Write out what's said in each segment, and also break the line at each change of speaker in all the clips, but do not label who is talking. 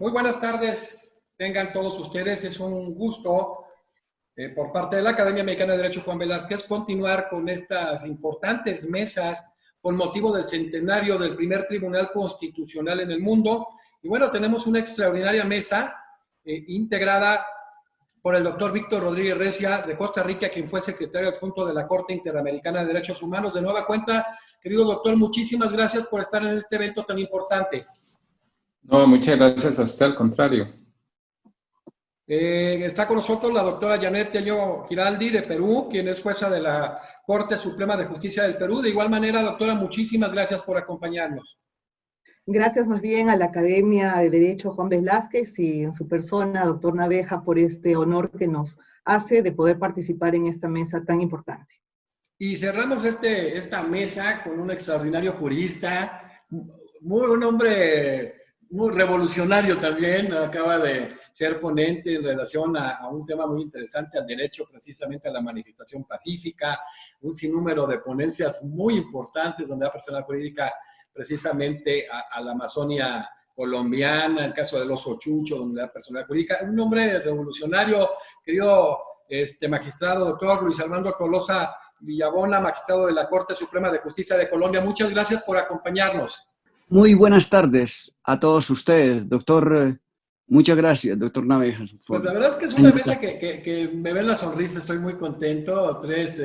Muy buenas tardes, tengan todos ustedes. Es un gusto por parte de la Academia Mexicana de Derecho Juan Velázquez continuar con estas importantes mesas con motivo del centenario del primer Tribunal Constitucional en el mundo. Y bueno, tenemos una extraordinaria mesa integrada por el doctor Víctor Rodríguez Recia de Costa Rica, quien fue secretario adjunto de la Corte Interamericana de Derechos Humanos. De nueva cuenta, querido doctor, muchísimas gracias por estar en este evento tan importante.
No, muchas gracias a usted, al contrario.
Está con nosotros la doctora Janet Tello Giraldi de Perú, quien es jueza de la Corte Suprema de Justicia del Perú. De igual manera, doctora, muchísimas gracias por acompañarnos.
Gracias más bien a la Academia de Derecho Juan Velázquez y en su persona, doctor Naveja, por este honor que nos hace de poder participar en esta mesa tan importante.
Y cerramos esta mesa con un extraordinario jurista, un hombre muy revolucionario también, acaba de ser ponente en relación a un tema muy interesante, al derecho precisamente a la manifestación pacífica, un sinnúmero de ponencias muy importantes donde la persona jurídica precisamente a la Amazonia colombiana, el caso del oso chucho, donde la persona jurídica, un hombre revolucionario, querido magistrado, doctor Luis Armando Tolosa Villabona, magistrado de la Corte Suprema de Justicia de Colombia. Muchas gracias por acompañarnos.
Muy buenas tardes a todos ustedes, doctor. Muchas gracias, doctor Naveja.
Pues la verdad es que es una mesa que me ven la sonrisa, estoy muy contento. Tres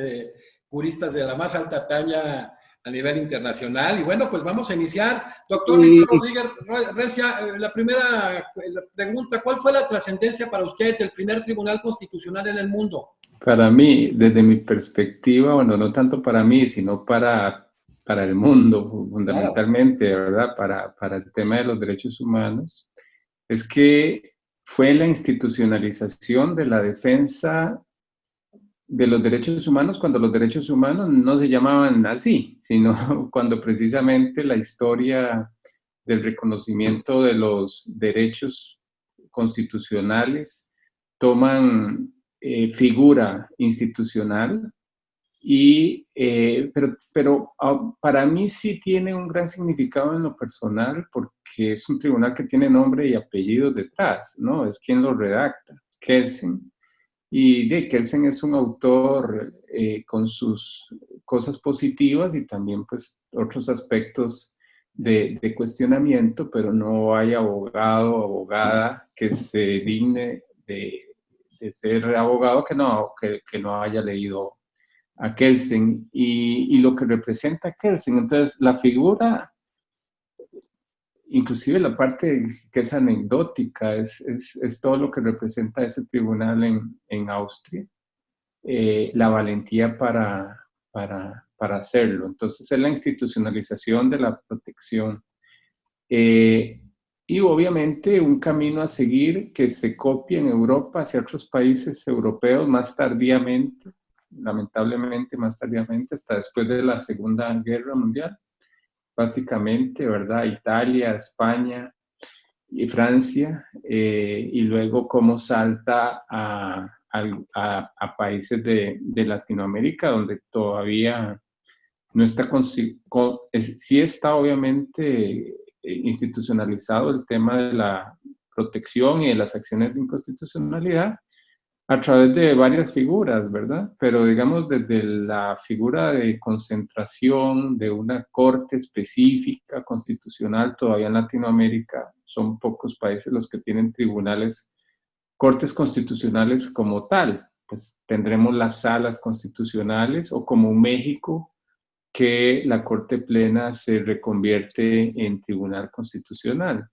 juristas de la más alta talla a nivel internacional. Y bueno, pues vamos a iniciar. Doctor Víctor Rodríguez Recia, la primera pregunta, ¿cuál fue la trascendencia para usted del primer Tribunal Constitucional en el mundo?
Para mí, desde mi perspectiva, bueno, no tanto para mí, sino para el mundo, fundamentalmente, ¿verdad? Para el tema de los derechos humanos, es que fue la institucionalización de la defensa de los derechos humanos cuando los derechos humanos no se llamaban así, sino cuando precisamente la historia del reconocimiento de los derechos constitucionales toman figura institucional, pero para mí sí tiene un gran significado en lo personal porque es un tribunal que tiene nombre y apellido detrás, ¿no? Es quien lo redacta, Kelsen. Y de Kelsen es un autor con sus cosas positivas y también pues otros aspectos de cuestionamiento, pero no hay abogado o abogada que se digne de ser abogado que no haya leído a Kelsen y lo que representa Kelsen. Entonces, la figura, inclusive la parte que es anecdótica, es todo lo que representa ese tribunal en Austria, la valentía para hacerlo. Entonces, es la institucionalización de la protección. Y obviamente un camino a seguir que se copia en Europa hacia otros países europeos más tardíamente, lamentablemente más tardíamente, hasta después de la Segunda Guerra Mundial, básicamente, ¿verdad? Italia, España y Francia, y luego cómo salta a países de Latinoamérica, donde todavía no está, sí está obviamente institucionalizado el tema de la protección y de las acciones de inconstitucionalidad a través de varias figuras, ¿verdad? Pero digamos desde la figura de concentración de una corte específica constitucional, todavía en Latinoamérica son pocos países los que tienen tribunales, cortes constitucionales como tal. Pues tendremos las salas constitucionales o como México, que la Corte Plena se reconvierte en Tribunal Constitucional,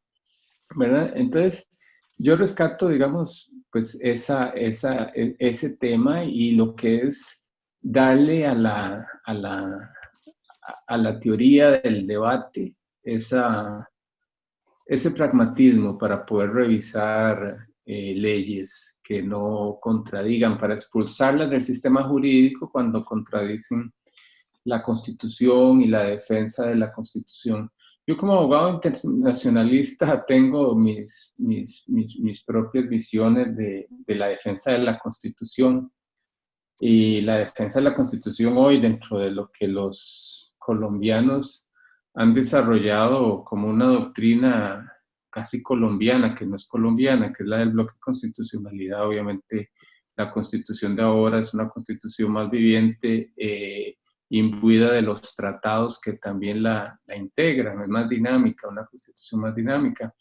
¿verdad? Entonces, yo rescato, digamos, pues ese tema y lo que es darle a la teoría del debate ese pragmatismo para poder revisar leyes que no contradigan, para expulsarlas del sistema jurídico cuando contradicen la Constitución y la defensa de la Constitución. Yo como abogado internacionalista tengo mis propias visiones de la defensa de la Constitución, y la defensa de la Constitución hoy dentro de lo que los colombianos han desarrollado como una doctrina casi colombiana, que no es colombiana, que es la del bloque de constitucionalidad. Obviamente la constitución de ahora es una constitución más viviente, imbuida de los tratados que también la integran, es más dinámica, una constitución más dinámica.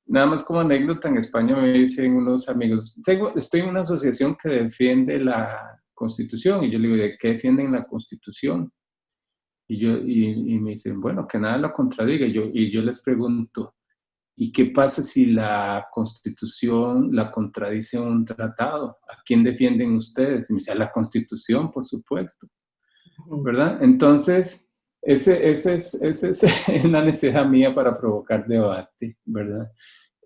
Nada más como anécdota, en España me dicen unos amigos, estoy en una asociación que defiende la Constitución, y yo le digo, ¿de qué defienden la Constitución? Y me dicen, bueno, que nada lo contradiga. Y yo les pregunto, ¿y qué pasa si la Constitución la contradice un tratado? ¿A quién defienden ustedes? Y me dice, a la Constitución, por supuesto, ¿verdad? Entonces, esa es una necesidad mía para provocar debate, ¿verdad?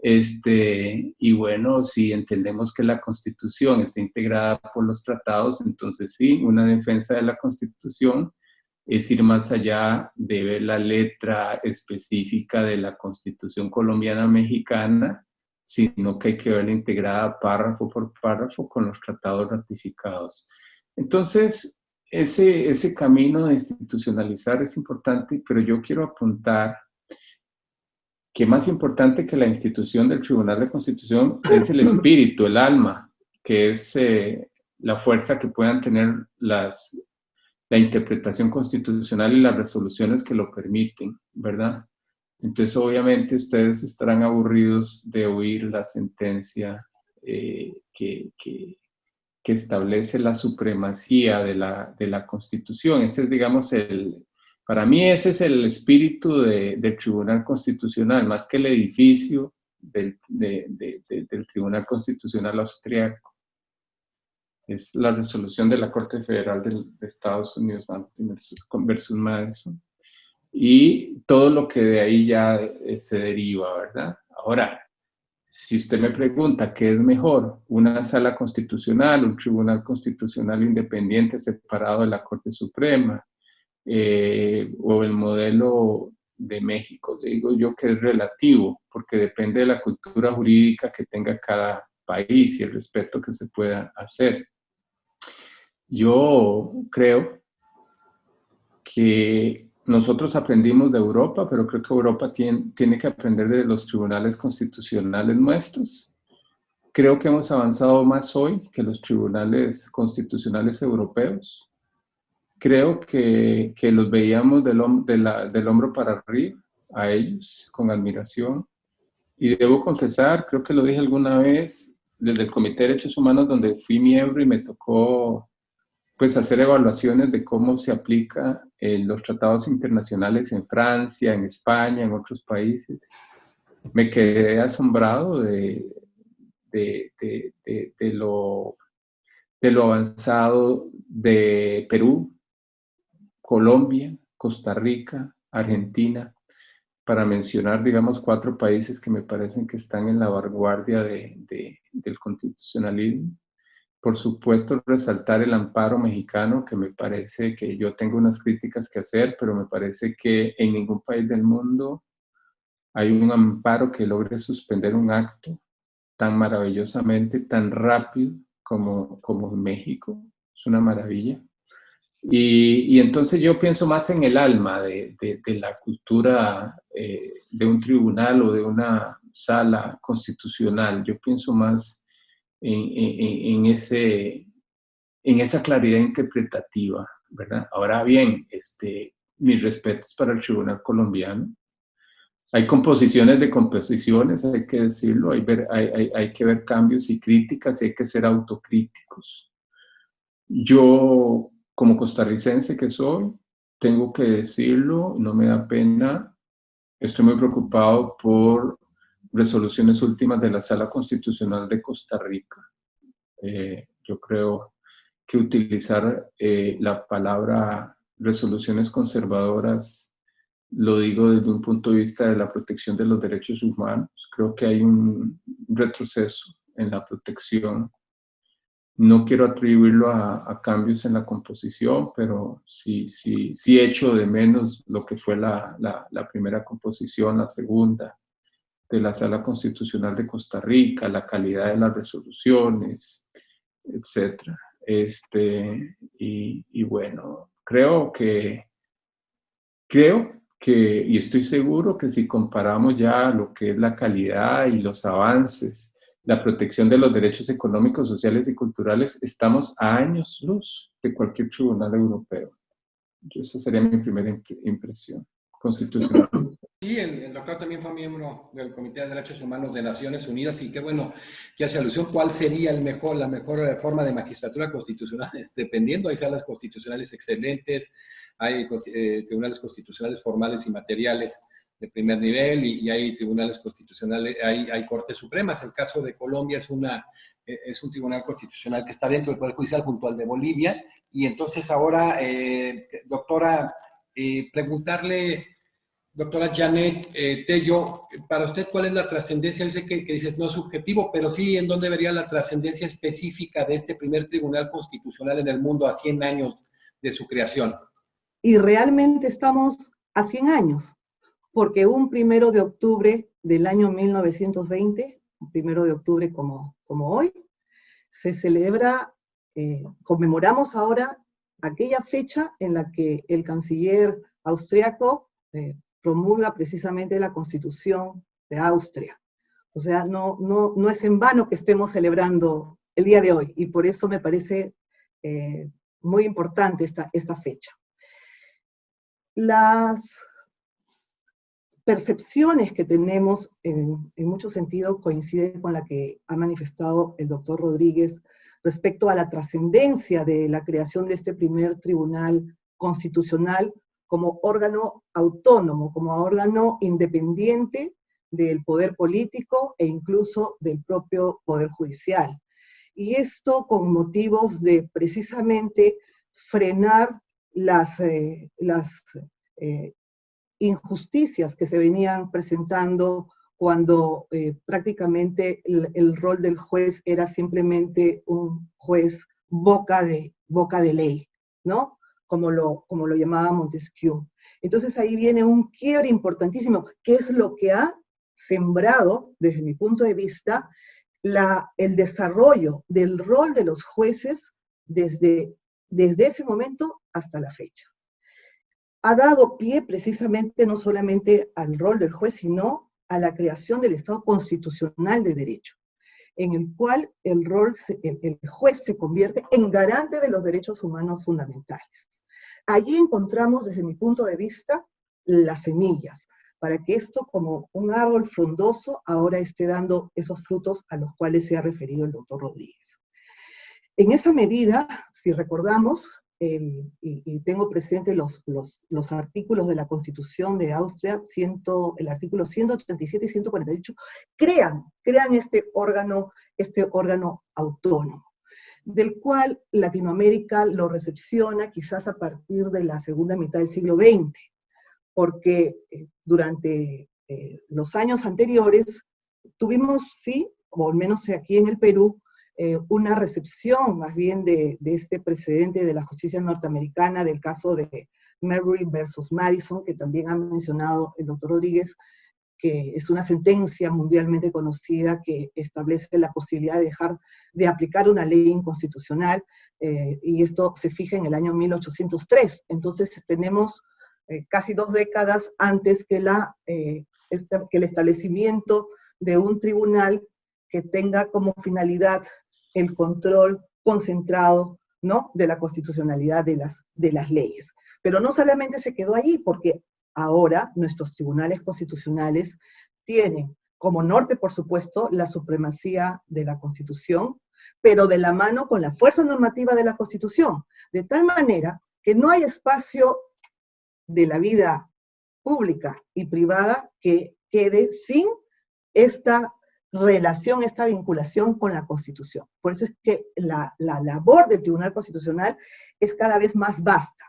Y bueno, si entendemos que la Constitución está integrada por los tratados, entonces sí, una defensa de la Constitución es ir más allá de ver la letra específica de la Constitución colombiana mexicana, sino que hay que verla integrada párrafo por párrafo con los tratados ratificados. Entonces, ese camino de institucionalizar es importante, pero yo quiero apuntar que más importante que la institución del Tribunal de Constitución es el espíritu, el alma, que es la fuerza que puedan tener la interpretación constitucional y las resoluciones que lo permiten, ¿verdad? Entonces, obviamente, ustedes estarán aburridos de oír la sentencia que establece la supremacía de la Constitución. Ese es, digamos, para mí ese es el espíritu del Tribunal Constitucional, más que el edificio del Tribunal Constitucional austriaco. Es la resolución de la Corte Federal de Estados Unidos versus Madison. Y todo lo que de ahí ya se deriva, ¿verdad? Ahora, si usted me pregunta qué es mejor, una sala constitucional, un tribunal constitucional independiente separado de la Corte Suprema, o el modelo de México, digo yo que es relativo, porque depende de la cultura jurídica que tenga cada país y el respeto que se pueda hacer. Yo creo que nosotros aprendimos de Europa, pero creo que Europa tiene que aprender de los tribunales constitucionales nuestros. Creo que hemos avanzado más hoy que los tribunales constitucionales europeos. Creo que los veíamos del hombro para arriba a ellos con admiración. Y debo confesar, creo que lo dije alguna vez, desde el Comité de Derechos Humanos, donde fui miembro y me tocó pues hacer evaluaciones de cómo se aplica los tratados internacionales en Francia, en España, en otros países. Me quedé asombrado de lo avanzado de Perú, Colombia, Costa Rica, Argentina, para mencionar, digamos, 4 países que me parecen que están en la vanguardia del constitucionalismo. Por supuesto, resaltar el amparo mexicano, que me parece que yo tengo unas críticas que hacer, pero me parece que en ningún país del mundo hay un amparo que logre suspender un acto tan maravillosamente, tan rápido como en México. Es una maravilla. Y entonces yo pienso más en el alma de la cultura de un tribunal o de una sala constitucional. Yo pienso más en esa claridad interpretativa, ¿verdad? Ahora bien, mis respetos para el tribunal colombiano. Hay composiciones de composiciones, hay que decirlo, hay que ver cambios y críticas, y hay que ser autocríticos. Yo, como costarricense que soy, tengo que decirlo, no me da pena, estoy muy preocupado por resoluciones últimas de la Sala Constitucional de Costa Rica. Yo creo que utilizar la palabra resoluciones conservadoras, lo digo desde un punto de vista de la protección de los derechos humanos. Creo que hay un retroceso en la protección. No quiero atribuirlo a cambios en la composición, pero sí echo de menos lo que fue la primera composición, la segunda, de la Sala Constitucional de Costa Rica, la calidad de las resoluciones, etc. Y bueno, creo que y estoy seguro que si comparamos ya lo que es la calidad y los avances, la protección de los derechos económicos, sociales y culturales, estamos a años luz de cualquier tribunal europeo. Esa sería mi primera impresión constitucional.
Sí, el doctor también fue miembro del Comité de Derechos Humanos de Naciones Unidas y qué bueno que hace alusión cuál sería la mejor forma de magistratura constitucional, dependiendo, hay salas constitucionales excelentes, hay tribunales constitucionales formales y materiales de primer nivel y hay tribunales constitucionales, hay cortes supremas. El caso de Colombia es un tribunal constitucional que está dentro del Poder Judicial junto al de Bolivia y entonces ahora, doctora, preguntarle... Doctora Janet Tello, para usted, ¿cuál es la trascendencia? Dice que dices no es subjetivo, pero sí, ¿en dónde vería la trascendencia específica de este primer tribunal constitucional en el mundo a 100 años de su creación?
Y realmente estamos a 100 años, porque un 1 de octubre del año 1920, 1 de octubre como hoy, se celebra, conmemoramos ahora aquella fecha en la que el canciller austriaco promulga precisamente la Constitución de Austria. O sea, no es en vano que estemos celebrando el día de hoy, y por eso me parece muy importante esta fecha. Las percepciones que tenemos en mucho sentido coinciden con la que ha manifestado el doctor Rodríguez respecto a la trascendencia de la creación de este primer tribunal constitucional como órgano autónomo, como órgano independiente del poder político e incluso del propio poder judicial. Y esto con motivos de precisamente frenar las injusticias que se venían presentando cuando prácticamente el rol del juez era simplemente un juez boca de ley, ¿no? Como lo llamaba Montesquieu. Entonces ahí viene un quiebre importantísimo, que es lo que ha sembrado, desde mi punto de vista, el desarrollo del rol de los jueces desde ese momento hasta la fecha. Ha dado pie precisamente no solamente al rol del juez, sino a la creación del Estado constitucional de derecho, en el cual el juez se convierte en garante de los derechos humanos fundamentales. Allí encontramos, desde mi punto de vista, las semillas, para que esto, como un árbol frondoso, ahora esté dando esos frutos a los cuales se ha referido el doctor Rodríguez. En esa medida, si recordamos, y tengo presente los artículos de la Constitución de Austria, el artículo 137 y 148, crean este órgano autónomo, del cual Latinoamérica lo recepciona quizás a partir de la segunda mitad del siglo XX, porque durante los años anteriores tuvimos, sí, o al menos aquí en el Perú, una recepción más bien de este precedente de la justicia norteamericana, del caso de Marbury versus Madison, que también ha mencionado el doctor Rodríguez, que es una sentencia mundialmente conocida que establece la posibilidad de dejar de aplicar una ley inconstitucional, y esto se fija en el año 1803. Entonces tenemos casi 2 décadas antes que el establecimiento de un tribunal que tenga como finalidad el control concentrado, ¿no?, de la constitucionalidad de las leyes. Pero no solamente se quedó allí, porque ahora nuestros tribunales constitucionales tienen como norte, por supuesto, la supremacía de la Constitución, pero de la mano con la fuerza normativa de la Constitución, de tal manera que no hay espacio de la vida pública y privada que quede sin esta relación, esta vinculación con la Constitución. Por eso es que la labor del Tribunal Constitucional es cada vez más vasta.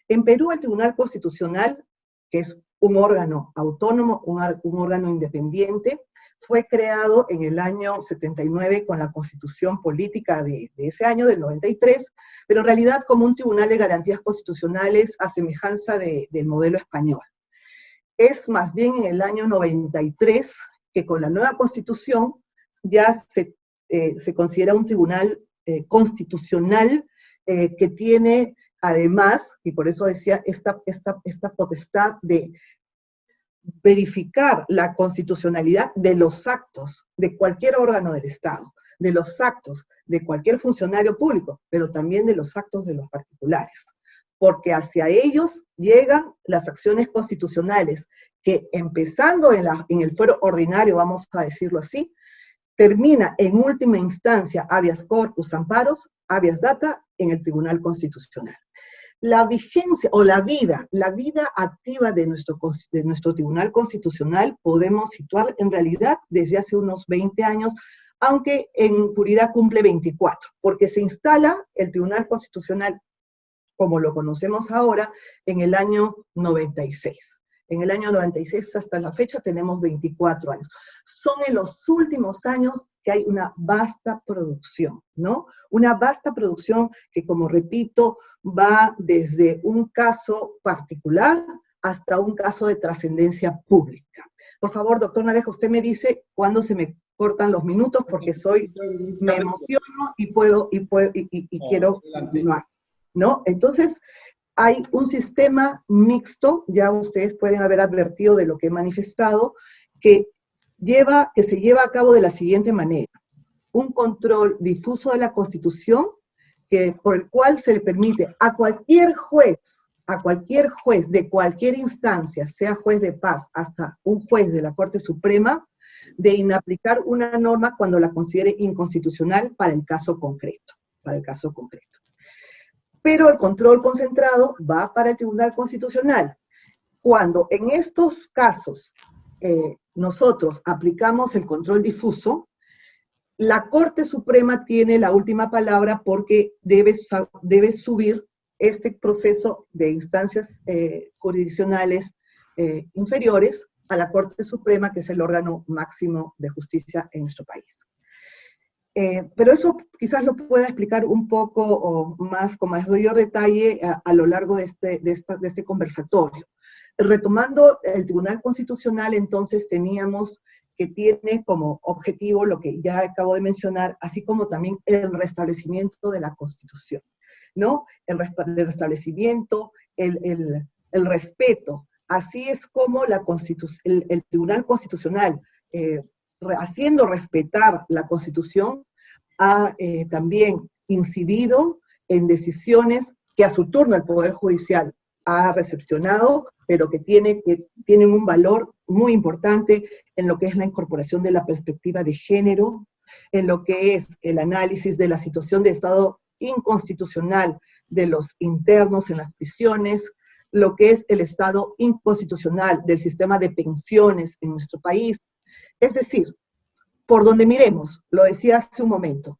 En Perú, el Tribunal Constitucional, que es un órgano autónomo, un órgano independiente, fue creado en el año 79 con la Constitución Política de ese año, del 93, pero en realidad como un tribunal de garantías constitucionales a semejanza del modelo español. Es más bien en el año 93 que con la nueva Constitución ya se considera un tribunal constitucional que tiene además, y por eso decía, esta potestad de verificar la constitucionalidad de los actos de cualquier órgano del Estado, de los actos de cualquier funcionario público, pero también de los actos de los particulares, porque hacia ellos llegan las acciones constitucionales que, empezando en el fuero ordinario, vamos a decirlo así, termina en última instancia habeas corpus, amparos, habeas data en el Tribunal Constitucional. La vigencia o la vida activa de nuestro Tribunal Constitucional podemos situar en realidad desde hace unos 20 años, aunque en puridad cumple 24, porque se instala el Tribunal Constitucional, como lo conocemos ahora, en el año 96. En el año 96 hasta la fecha tenemos 24 años. Son en los últimos años que hay una vasta producción, ¿no? Una vasta producción que, como repito, va desde un caso particular hasta un caso de trascendencia pública. Por favor, doctor Naveja, usted me dice cuándo se me cortan los minutos, porque me emociono y quiero continuar, ¿no? Entonces, hay un sistema mixto, ya ustedes pueden haber advertido de lo que he manifestado, que se lleva a cabo de la siguiente manera. Un control difuso de la Constitución, por el cual se le permite a cualquier juez de cualquier instancia, sea juez de paz hasta un juez de la Corte Suprema, de inaplicar una norma cuando la considere inconstitucional para el caso concreto. Pero el control concentrado va para el Tribunal Constitucional. Cuando en estos casos nosotros aplicamos el control difuso, la Corte Suprema tiene la última palabra porque debe subir este proceso de instancias jurisdiccionales inferiores a la Corte Suprema, que es el órgano máximo de justicia en nuestro país. Pero eso quizás lo pueda explicar un poco o más, con mayor detalle a lo largo de este conversatorio. Retomando el Tribunal Constitucional, entonces teníamos que tiene como objetivo lo que ya acabo de mencionar, así como también el restablecimiento de la Constitución, ¿no? El restablecimiento, el respeto. Así es como el Tribunal Constitucional, haciendo respetar la Constitución, ha también incidido en decisiones que a su turno el Poder Judicial ha recepcionado, pero que tienen un valor muy importante en lo que es la incorporación de la perspectiva de género, en lo que es el análisis de la situación de estado inconstitucional de los internos en las prisiones, lo que es el estado inconstitucional del sistema de pensiones en nuestro país. Es decir, por donde miremos, lo decía hace un momento,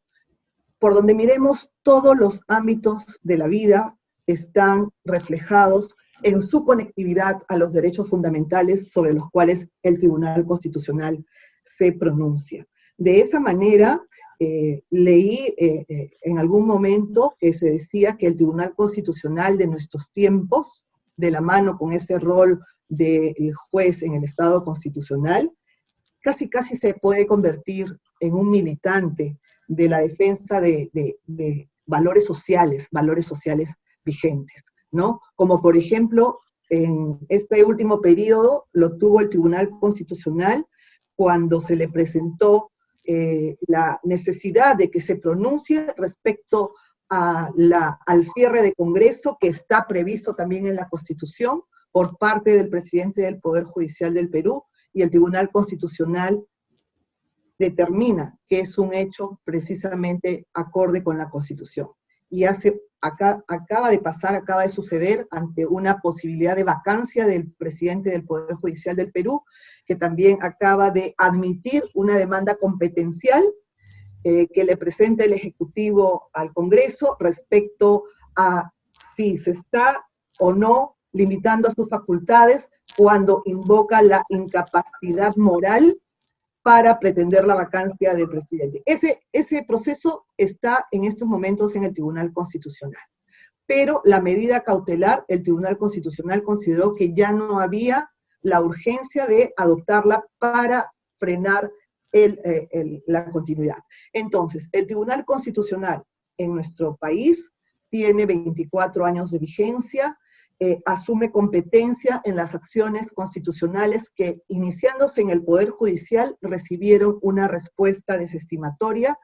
por donde miremos, todos los ámbitos de la vida están reflejados en su conectividad a los derechos fundamentales sobre los cuales el Tribunal Constitucional se pronuncia. De esa manera, leí en algún momento que se decía que el Tribunal Constitucional de nuestros tiempos, de la mano con ese rol del juez en el Estado constitucional, casi se puede convertir en un militante de la defensa de valores sociales vigentes, ¿no? Como por ejemplo, en este último periodo lo tuvo el Tribunal Constitucional cuando se le presentó la necesidad de que se pronuncie respecto al cierre de Congreso, que está previsto también en la Constitución, por parte del presidente del Poder Judicial del Perú, y el Tribunal Constitucional determina que es un hecho precisamente acorde con la Constitución. Y acaba de suceder ante una posibilidad de vacancia del presidente del Poder Judicial del Perú, que también acaba de admitir una demanda competencial que le presenta el Ejecutivo al Congreso respecto a si se está o no limitando a sus facultades cuando invoca la incapacidad moral para pretender la vacancia del presidente. Ese proceso está en estos momentos en el Tribunal Constitucional. Pero la medida cautelar, el Tribunal Constitucional consideró que ya no había la urgencia de adoptarla para frenar la continuidad. Entonces, el Tribunal Constitucional en nuestro país tiene 24 años de vigencia asume competencia en las acciones constitucionales que, iniciándose en el Poder Judicial, recibieron una respuesta desestimatoria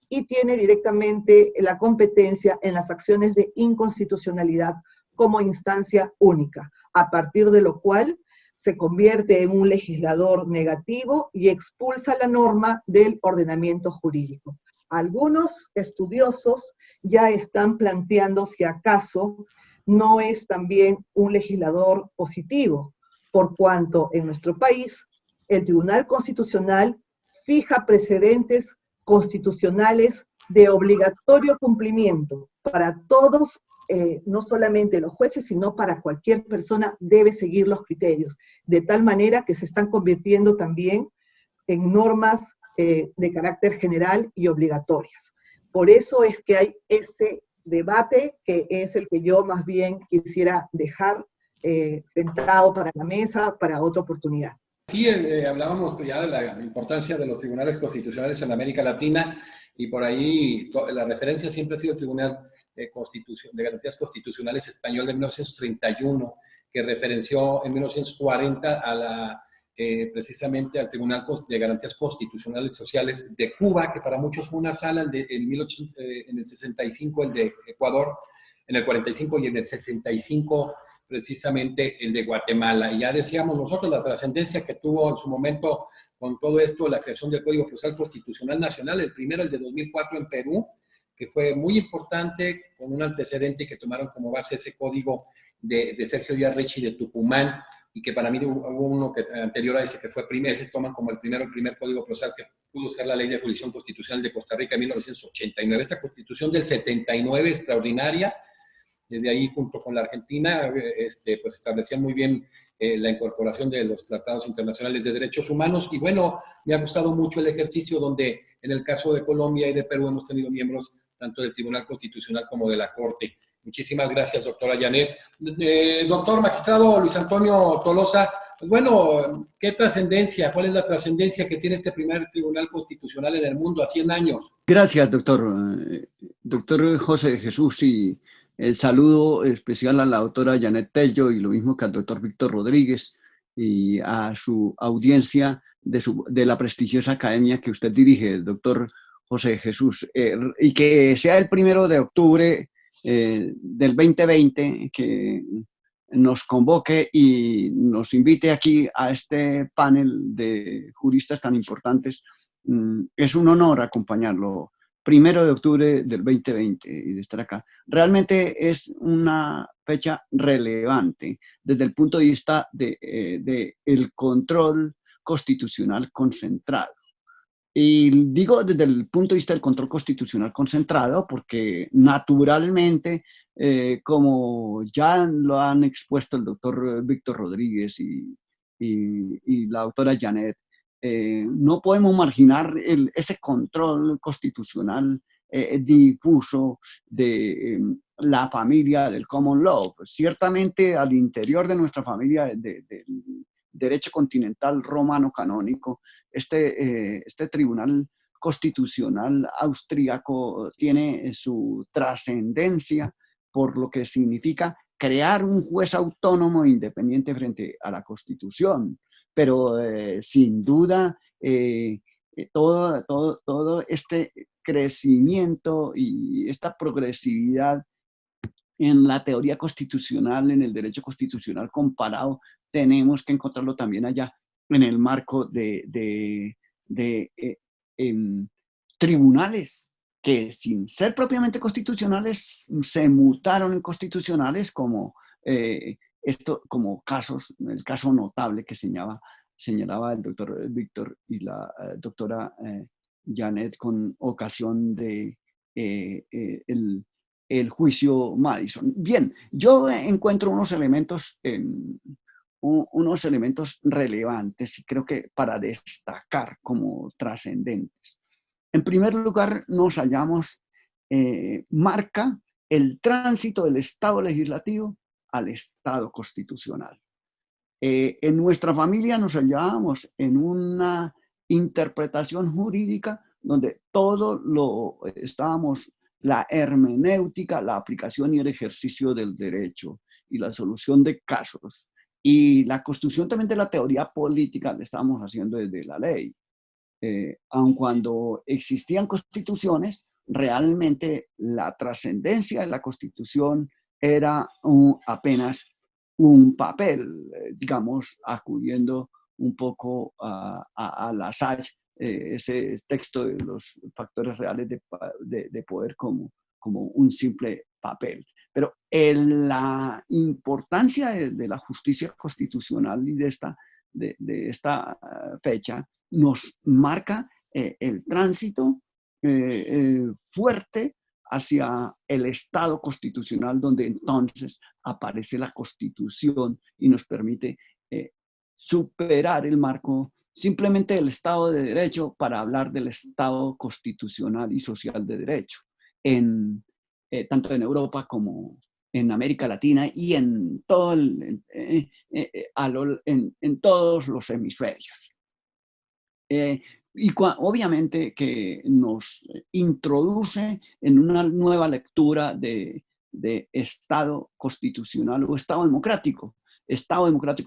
y tiene directamente la competencia en las acciones de inconstitucionalidad como instancia única, a partir de lo cual se convierte en un legislador negativo y expulsa la norma del ordenamiento jurídico. Algunos estudiosos ya están planteando si acaso no es también un legislador positivo, por cuanto en nuestro país el Tribunal Constitucional fija precedentes constitucionales de obligatorio cumplimiento para todos, no solamente los jueces, sino para cualquier persona debe seguir los criterios, de tal manera que se están convirtiendo también en normas de carácter general y obligatorias. Por eso es que hay ese debate que es el que yo más bien quisiera dejar sentado para la mesa para otra oportunidad.
Sí, hablábamos ya de la importancia de los tribunales constitucionales en América Latina y por ahí la referencia siempre ha sido el Tribunal de Garantías Constitucionales Español de 1931, que referenció en 1940 a precisamente al Tribunal de Garantías Constitucionales Sociales de Cuba, que para muchos fue una sala, en el 65 el de Ecuador, en el 45 y en el 65 precisamente el de Guatemala. Y ya decíamos nosotros la trascendencia que tuvo en su momento con todo esto, la creación del Código Procesal Constitucional Nacional, el primero, el de 2004 en Perú, que fue muy importante, con un antecedente que tomaron como base ese código de Sergio Díaz Rechi de Tucumán, y que para mí hubo uno que, anterior a ese que fue ese toman como el primer código procesal que pudo ser la Ley de Jurisdicción Constitucional de Costa Rica en 1989. Esta Constitución del 79, extraordinaria, desde ahí junto con la Argentina, pues establecían muy bien la incorporación de los tratados internacionales de derechos humanos. Y bueno, me ha gustado mucho el ejercicio donde en el caso de Colombia y de Perú hemos tenido miembros tanto del Tribunal Constitucional como de la Corte. Muchísimas gracias, doctora Janet. Doctor magistrado Luis Antonio Tolosa, bueno, ¿qué trascendencia? ¿Cuál es la trascendencia que tiene este primer Tribunal Constitucional en el mundo a 100 años?
Gracias, doctor. Doctor José de Jesús, y el saludo especial a la doctora Janet Tello y lo mismo que al doctor Víctor Rodríguez y a su audiencia de la prestigiosa academia que usted dirige, el doctor José de Jesús, y que sea el 1 de octubre del 2020 que nos convoque y nos invite aquí a este panel de juristas tan importantes. Es un honor acompañarlo. 1 de octubre del 2020 y de estar acá. Realmente es una fecha relevante desde el punto de vista del control constitucional concentrado. Y digo desde el punto de vista del control constitucional concentrado porque naturalmente, como ya lo han expuesto el doctor Víctor Rodríguez y la doctora Janet, no podemos marginar ese control constitucional difuso de la familia del common law. Pues ciertamente al interior de nuestra familia del derecho continental romano canónico, este tribunal constitucional austríaco tiene su trascendencia por lo que significa crear un juez autónomo e independiente frente a la Constitución. Pero sin duda todo este crecimiento y esta progresividad en la teoría constitucional, en el derecho constitucional comparado, tenemos que encontrarlo también allá en el marco de tribunales que sin ser propiamente constitucionales se mutaron en constitucionales como como casos, el caso notable que señalaba el doctor Víctor y la doctora Janet con ocasión de el juicio Madison. Bien, yo encuentro unos elementos relevantes y creo que para destacar como trascendentes. En primer lugar, nos hallamos, marca el tránsito del Estado legislativo al Estado constitucional. En nuestra familia nos hallábamos en una interpretación jurídica donde todo lo estábamos, la hermenéutica, la aplicación y el ejercicio del derecho. y la solución de casos y la construcción también de la teoría política la estábamos haciendo desde la ley. Aun cuando existían constituciones, realmente la trascendencia de la constitución era apenas un papel, digamos, acudiendo un poco a Lassalle, ese texto de los factores reales de poder como un simple papel. Pero la importancia de la justicia constitucional y de esta fecha nos marca el tránsito fuerte hacia el Estado constitucional, donde entonces aparece la Constitución y nos permite superar el marco simplemente del Estado de Derecho para hablar del Estado constitucional y social de derecho, tanto en Europa como en América Latina y en todos los hemisferios. Y obviamente que nos introduce en una nueva lectura de Estado constitucional o Estado democrático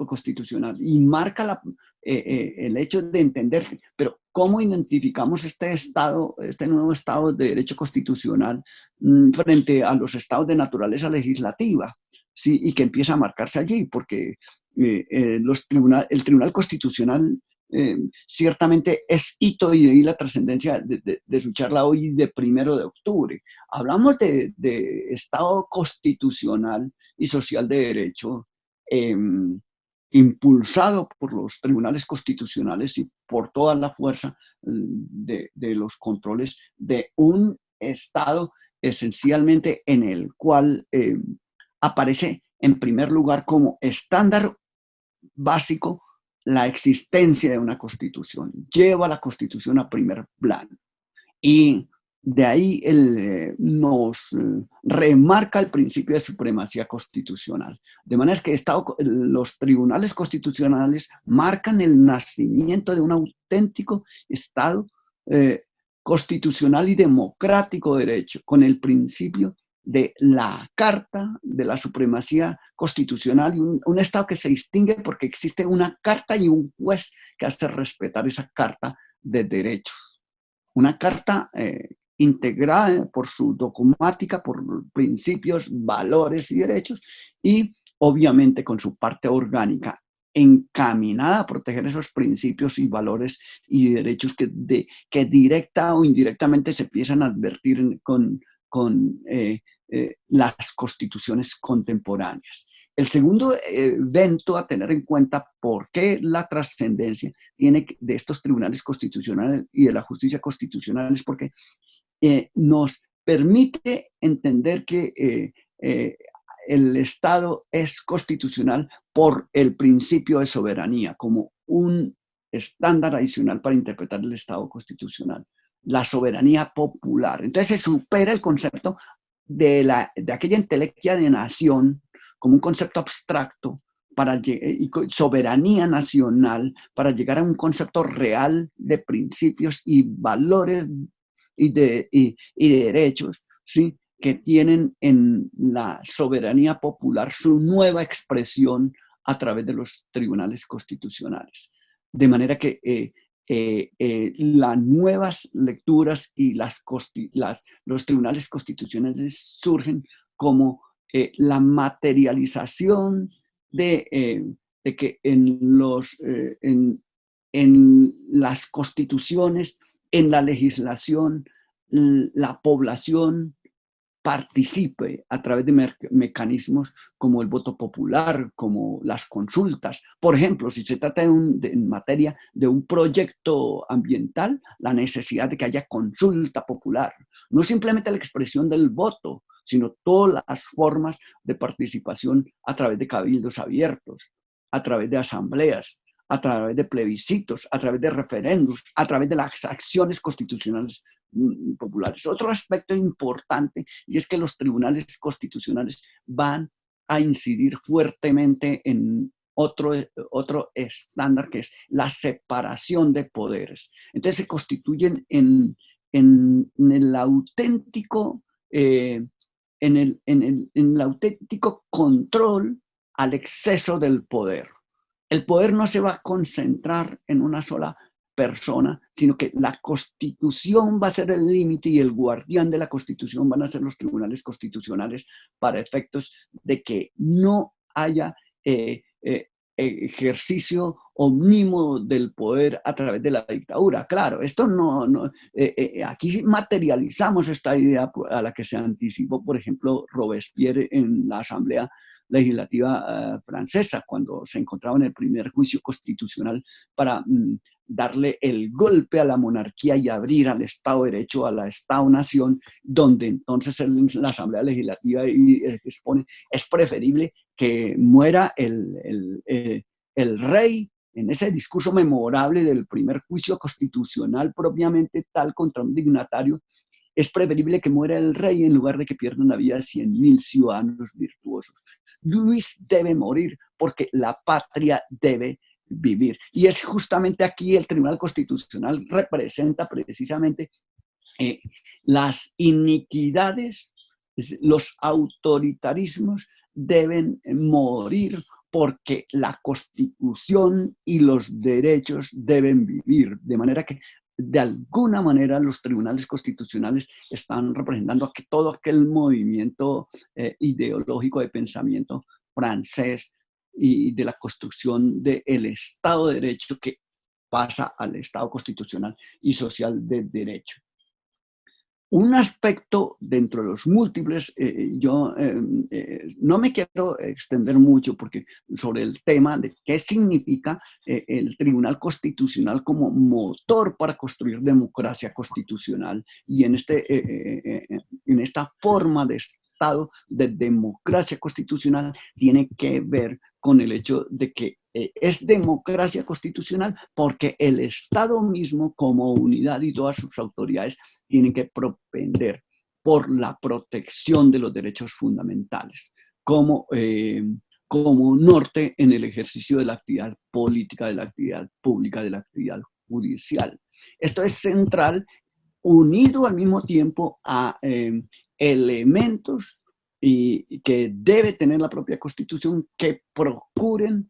constitucional, y marca el hecho de entender, pero ¿cómo identificamos este nuevo Estado de Derecho constitucional frente a los estados de naturaleza legislativa? ¿Sí? Y que empieza a marcarse allí, porque el Tribunal Constitucional ciertamente es hito, y de ahí la trascendencia de su charla hoy de 1 de octubre. Hablamos de Estado constitucional y social de derecho impulsado por los tribunales constitucionales y por toda la fuerza de los controles de un Estado esencialmente en el cual aparece en primer lugar como estándar básico la existencia de una constitución, lleva la constitución a primer plano. Y de ahí nos remarca el principio de supremacía constitucional. De manera que los tribunales constitucionales marcan el nacimiento de un auténtico Estado constitucional y democrático de derecho, con el principio de la Carta de la Supremacía Constitucional, y un Estado que se distingue porque existe una carta y un juez que hace respetar esa Carta de Derechos. Una carta integrada por su dogmática, por principios, valores y derechos, y obviamente con su parte orgánica encaminada a proteger esos principios y valores y derechos que directa o indirectamente se empiezan a advertir con las constituciones contemporáneas. El segundo evento a tener en cuenta por qué la trascendencia tiene de estos tribunales constitucionales y de la justicia constitucional es porque nos permite entender que el Estado es constitucional por el principio de soberanía, como un estándar adicional para interpretar el Estado constitucional, la soberanía popular. Entonces se supera el concepto de aquella entelequia de nación como un concepto abstracto y soberanía nacional para llegar a un concepto real de principios y valores y de derechos, ¿sí?, que tienen en la soberanía popular su nueva expresión a través de los tribunales constitucionales. De manera que las nuevas lecturas y los tribunales constitucionales surgen como la materialización de que en las constituciones, en la legislación, la población participe a través de mecanismos como el voto popular, como las consultas. Por ejemplo, si se trata en materia de un proyecto ambiental, la necesidad de que haya consulta popular. No simplemente la expresión del voto, sino todas las formas de participación a través de cabildos abiertos, a través de asambleas, a través de plebiscitos, a través de referéndums, a través de las acciones constitucionales populares. Otro aspecto importante, y es que los tribunales constitucionales van a incidir fuertemente en otro estándar, que es la separación de poderes. Entonces se constituyen en el auténtico en el auténtico control al exceso del poder. El poder no se va a concentrar en una sola persona, sino que la Constitución va a ser el límite y el guardián de la Constitución van a ser los tribunales constitucionales para efectos de que no haya ejercicio omnímodo del poder a través de la dictadura. Claro, esto aquí materializamos esta idea a la que se anticipó, por ejemplo, Robespierre en la Asamblea Legislativa francesa, cuando se encontraba en el primer juicio constitucional para darle el golpe a la monarquía y abrir al Estado de Derecho, a la Estado-Nación, donde entonces la Asamblea Legislativa expone, es preferible que muera el rey, en ese discurso memorable del primer juicio constitucional propiamente tal contra un dignatario, es preferible que muera el rey en lugar de que pierdan la vida 100.000 ciudadanos virtuosos. Luis debe morir porque la patria debe vivir. Y es justamente aquí el Tribunal Constitucional representa precisamente las iniquidades, los autoritarismos deben morir porque la Constitución y los derechos deben vivir. De manera que, de alguna manera, los tribunales constitucionales están representando a todo aquel movimiento ideológico de pensamiento francés y de la construcción del Estado de Derecho que pasa al Estado constitucional y social de derecho. Un aspecto dentro de los múltiples, yo no me quiero extender mucho porque sobre el tema de qué significa el Tribunal Constitucional como motor para construir democracia constitucional y en esta forma de Estado de democracia constitucional tiene que ver con el hecho de que es democracia constitucional porque el Estado mismo como unidad y todas sus autoridades tienen que propender por la protección de los derechos fundamentales como norte en el ejercicio de la actividad política, de la actividad pública, de la actividad judicial. Esto es central, unido al mismo tiempo a elementos que debe tener la propia Constitución que procuren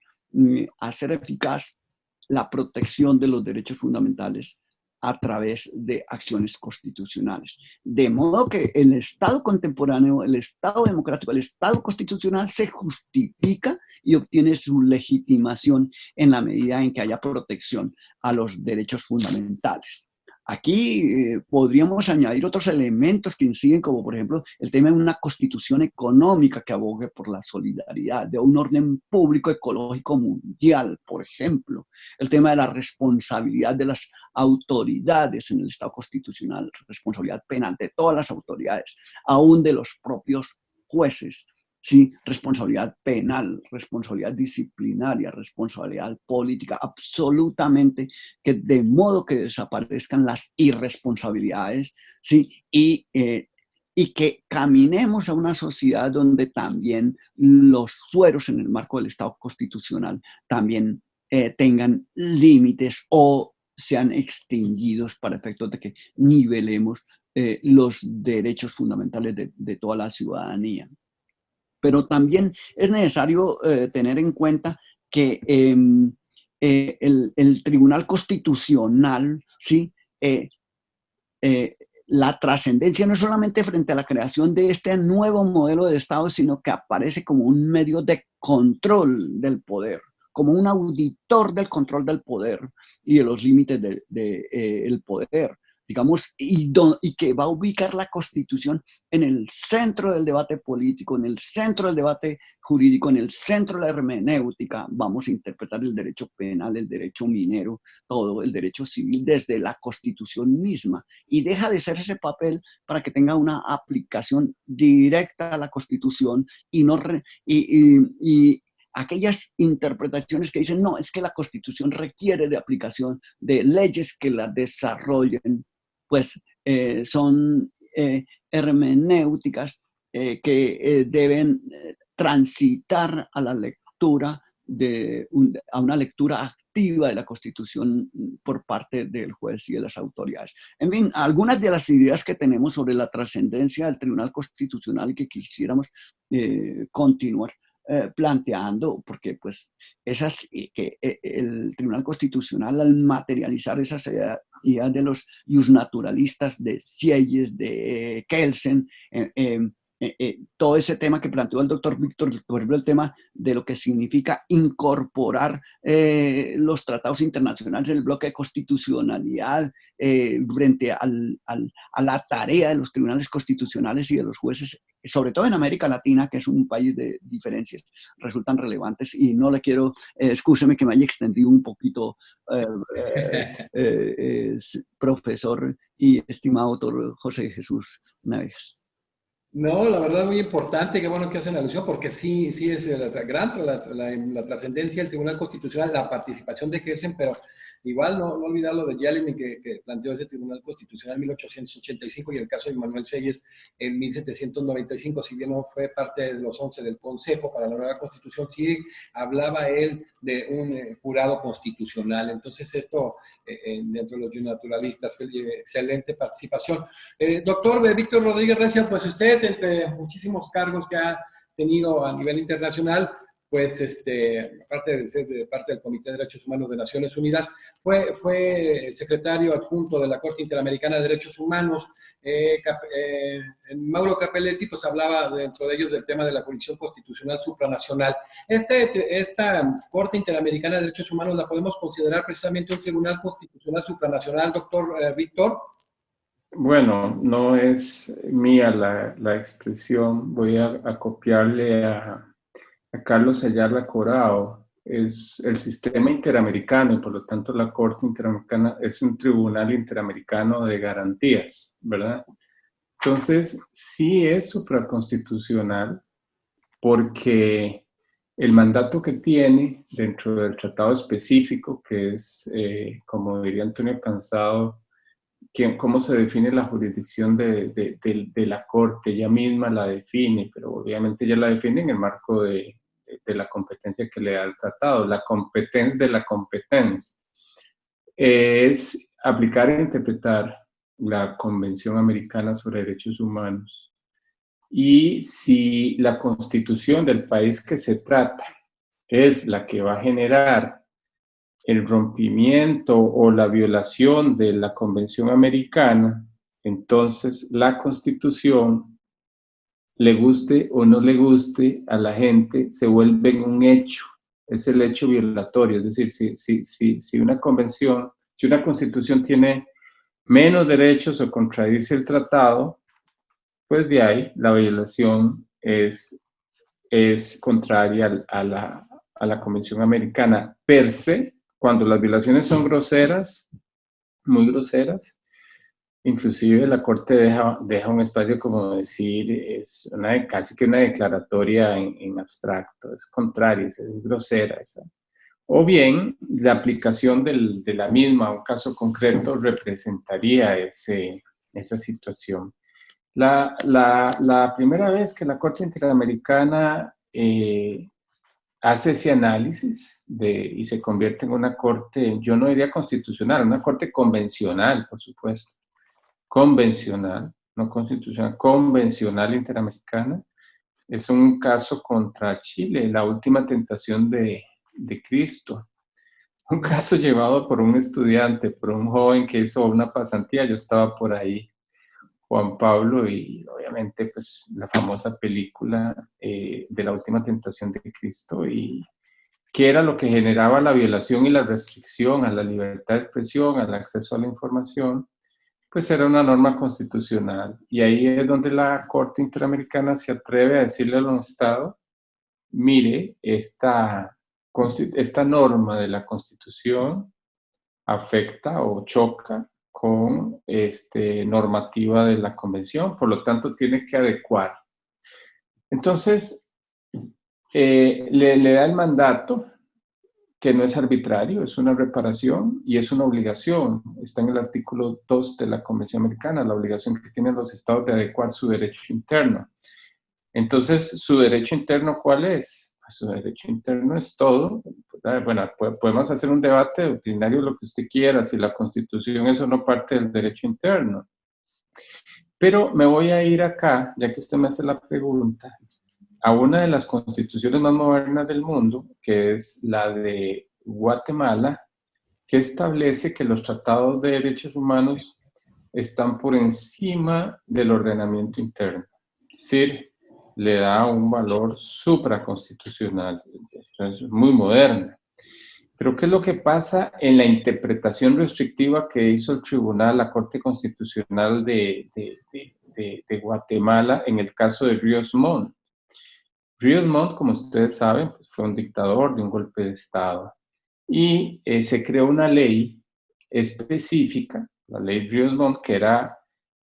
hacer eficaz la protección de los derechos fundamentales a través de acciones constitucionales. De modo que el Estado contemporáneo, el Estado democrático, el Estado constitucional se justifica y obtiene su legitimación en la medida en que haya protección a los derechos fundamentales. Aquí podríamos añadir otros elementos que inciden, como por ejemplo el tema de una constitución económica que abogue por la solidaridad, de un orden público ecológico mundial, por ejemplo. El tema de la responsabilidad de las autoridades en el Estado constitucional, responsabilidad penal de todas las autoridades, aún de los propios jueces. Sí, responsabilidad penal, responsabilidad disciplinaria, responsabilidad política, absolutamente, que de modo que desaparezcan las irresponsabilidades, ¿sí? Y que caminemos a una sociedad donde también los fueros en el marco del Estado constitucional también tengan límites o sean extinguidos para efectos de que nivelemos los derechos fundamentales de toda la ciudadanía. Pero también es necesario tener en cuenta que el Tribunal Constitucional, ¿sí? La trascendencia no es solamente frente a la creación de este nuevo modelo de Estado, sino que aparece como un medio de control del poder, como un auditor del control del poder y de los límites del poder, digamos, y que va a ubicar la Constitución en el centro del debate político, en el centro del debate jurídico, en el centro de la hermenéutica. Vamos a interpretar el derecho penal, el derecho minero, todo el derecho civil desde la Constitución misma, y deja de ser ese papel para que tenga una aplicación directa a la Constitución y no aquellas interpretaciones que dicen, no, es que la Constitución requiere de aplicación de leyes que la desarrollen, pues son hermenéuticas que deben transitar a la lectura, a una lectura interpretativa de la Constitución por parte del juez y de las autoridades. En fin, algunas de las ideas que tenemos sobre la trascendencia del Tribunal Constitucional que quisiéramos continuar planteando, porque pues el Tribunal Constitucional, al materializar esas ideas de los justnaturalistas, de Sieyes, de Kelsen, todo ese tema que planteó el doctor Víctor, por ejemplo, el tema de lo que significa incorporar los tratados internacionales en el bloque de constitucionalidad frente a la tarea de los tribunales constitucionales y de los jueces, sobre todo en América Latina, que es un país de diferencias, resultan relevantes. Y no le quiero, excúseme que me haya extendido un poquito, profesor y estimado doctor José Jesús Navegas.
No, la verdad muy importante, qué bueno que hacen alusión, porque sí, sí es la trascendencia del Tribunal Constitucional, la participación de Kelsen, pero igual no olvidar lo de Jellinek que planteó ese Tribunal Constitucional en 1885 y el caso de Manuel Sieyes en 1795, si bien no fue parte de los 11 del Consejo para la nueva Constitución, sí hablaba él de un jurado constitucional. Entonces esto, dentro de los naturalistas, fue excelente participación. Doctor Víctor Rodríguez Recia, pues usted, entre muchísimos cargos que ha tenido a nivel internacional, pues aparte de ser parte del Comité de Derechos Humanos de Naciones Unidas, fue secretario adjunto de la Corte Interamericana de Derechos Humanos. Mauro Capelletti pues hablaba dentro de ellos del tema de la jurisdicción constitucional supranacional. Esta Corte Interamericana de Derechos Humanos la podemos considerar precisamente un tribunal constitucional supranacional, doctor Víctor.
Bueno, no es mía la expresión, voy a copiarle a Carlos Ayala Corao. Es el sistema interamericano y por lo tanto la Corte Interamericana es un tribunal interamericano de garantías, ¿verdad? Entonces, sí es supraconstitucional porque el mandato que tiene dentro del tratado específico, que es, como diría Antonio Cansado, cómo se define la jurisdicción de la Corte, ella misma la define, pero obviamente ella la define en el marco de la competencia que le da el tratado. La competencia de la competencia es aplicar e interpretar la Convención Americana sobre Derechos Humanos. Y si la constitución del país que se trata es la que va a generar el rompimiento o la violación de la Convención Americana, entonces la Constitución, le guste o no le guste a la gente, se vuelve un hecho, es el hecho violatorio. Es decir, si una convención, si una Constitución tiene menos derechos o contradice el tratado, pues de ahí la violación es contraria a la Convención Americana per se. Cuando las violaciones son groseras, muy groseras, inclusive la Corte deja un espacio como decir, es casi que una declaratoria en abstracto, es contraria, es grosera esa. O bien, la aplicación de la misma a un caso concreto representaría esa situación. La primera vez que la Corte Interamericana hace ese análisis y se convierte en una corte, yo no diría constitucional, una corte convencional, por supuesto, convencional, no constitucional, convencional interamericana. Es un caso contra Chile, la última tentación de Cristo. Un caso llevado por un estudiante, por un joven que hizo una pasantía, yo estaba por ahí, Juan Pablo, y obviamente pues la famosa película de la última tentación de Cristo, y que era lo que generaba la violación y la restricción a la libertad de expresión, al acceso a la información, pues era una norma constitucional. Y ahí es donde la Corte Interamericana se atreve a decirle a los estados, mire, esta norma de la Constitución afecta o choca con normativa de la Convención, por lo tanto tiene que adecuar. Entonces, le da el mandato, que no es arbitrario, es una reparación y es una obligación. Está en el artículo 2 de la Convención Americana, la obligación que tienen los estados de adecuar su derecho interno. Entonces, ¿su derecho interno cuál es? su derecho interno es todo. Bueno, podemos hacer un debate doctrinario, lo que usted quiera, si la Constitución es o no parte del derecho interno. Pero me voy a ir acá, ya que usted me hace la pregunta, a una de las constituciones más modernas del mundo, que es la de Guatemala, que establece que los tratados de derechos humanos están por encima del ordenamiento interno. Es decir, le da un valor supraconstitucional. Es muy moderna. Pero ¿qué es lo que pasa en la interpretación restrictiva que hizo el tribunal, la Corte Constitucional de Guatemala en el caso de Ríos Montt? Ríos Montt, como ustedes saben, pues fue un dictador de un golpe de Estado. Y se creó una ley específica, la ley Ríos Montt, que era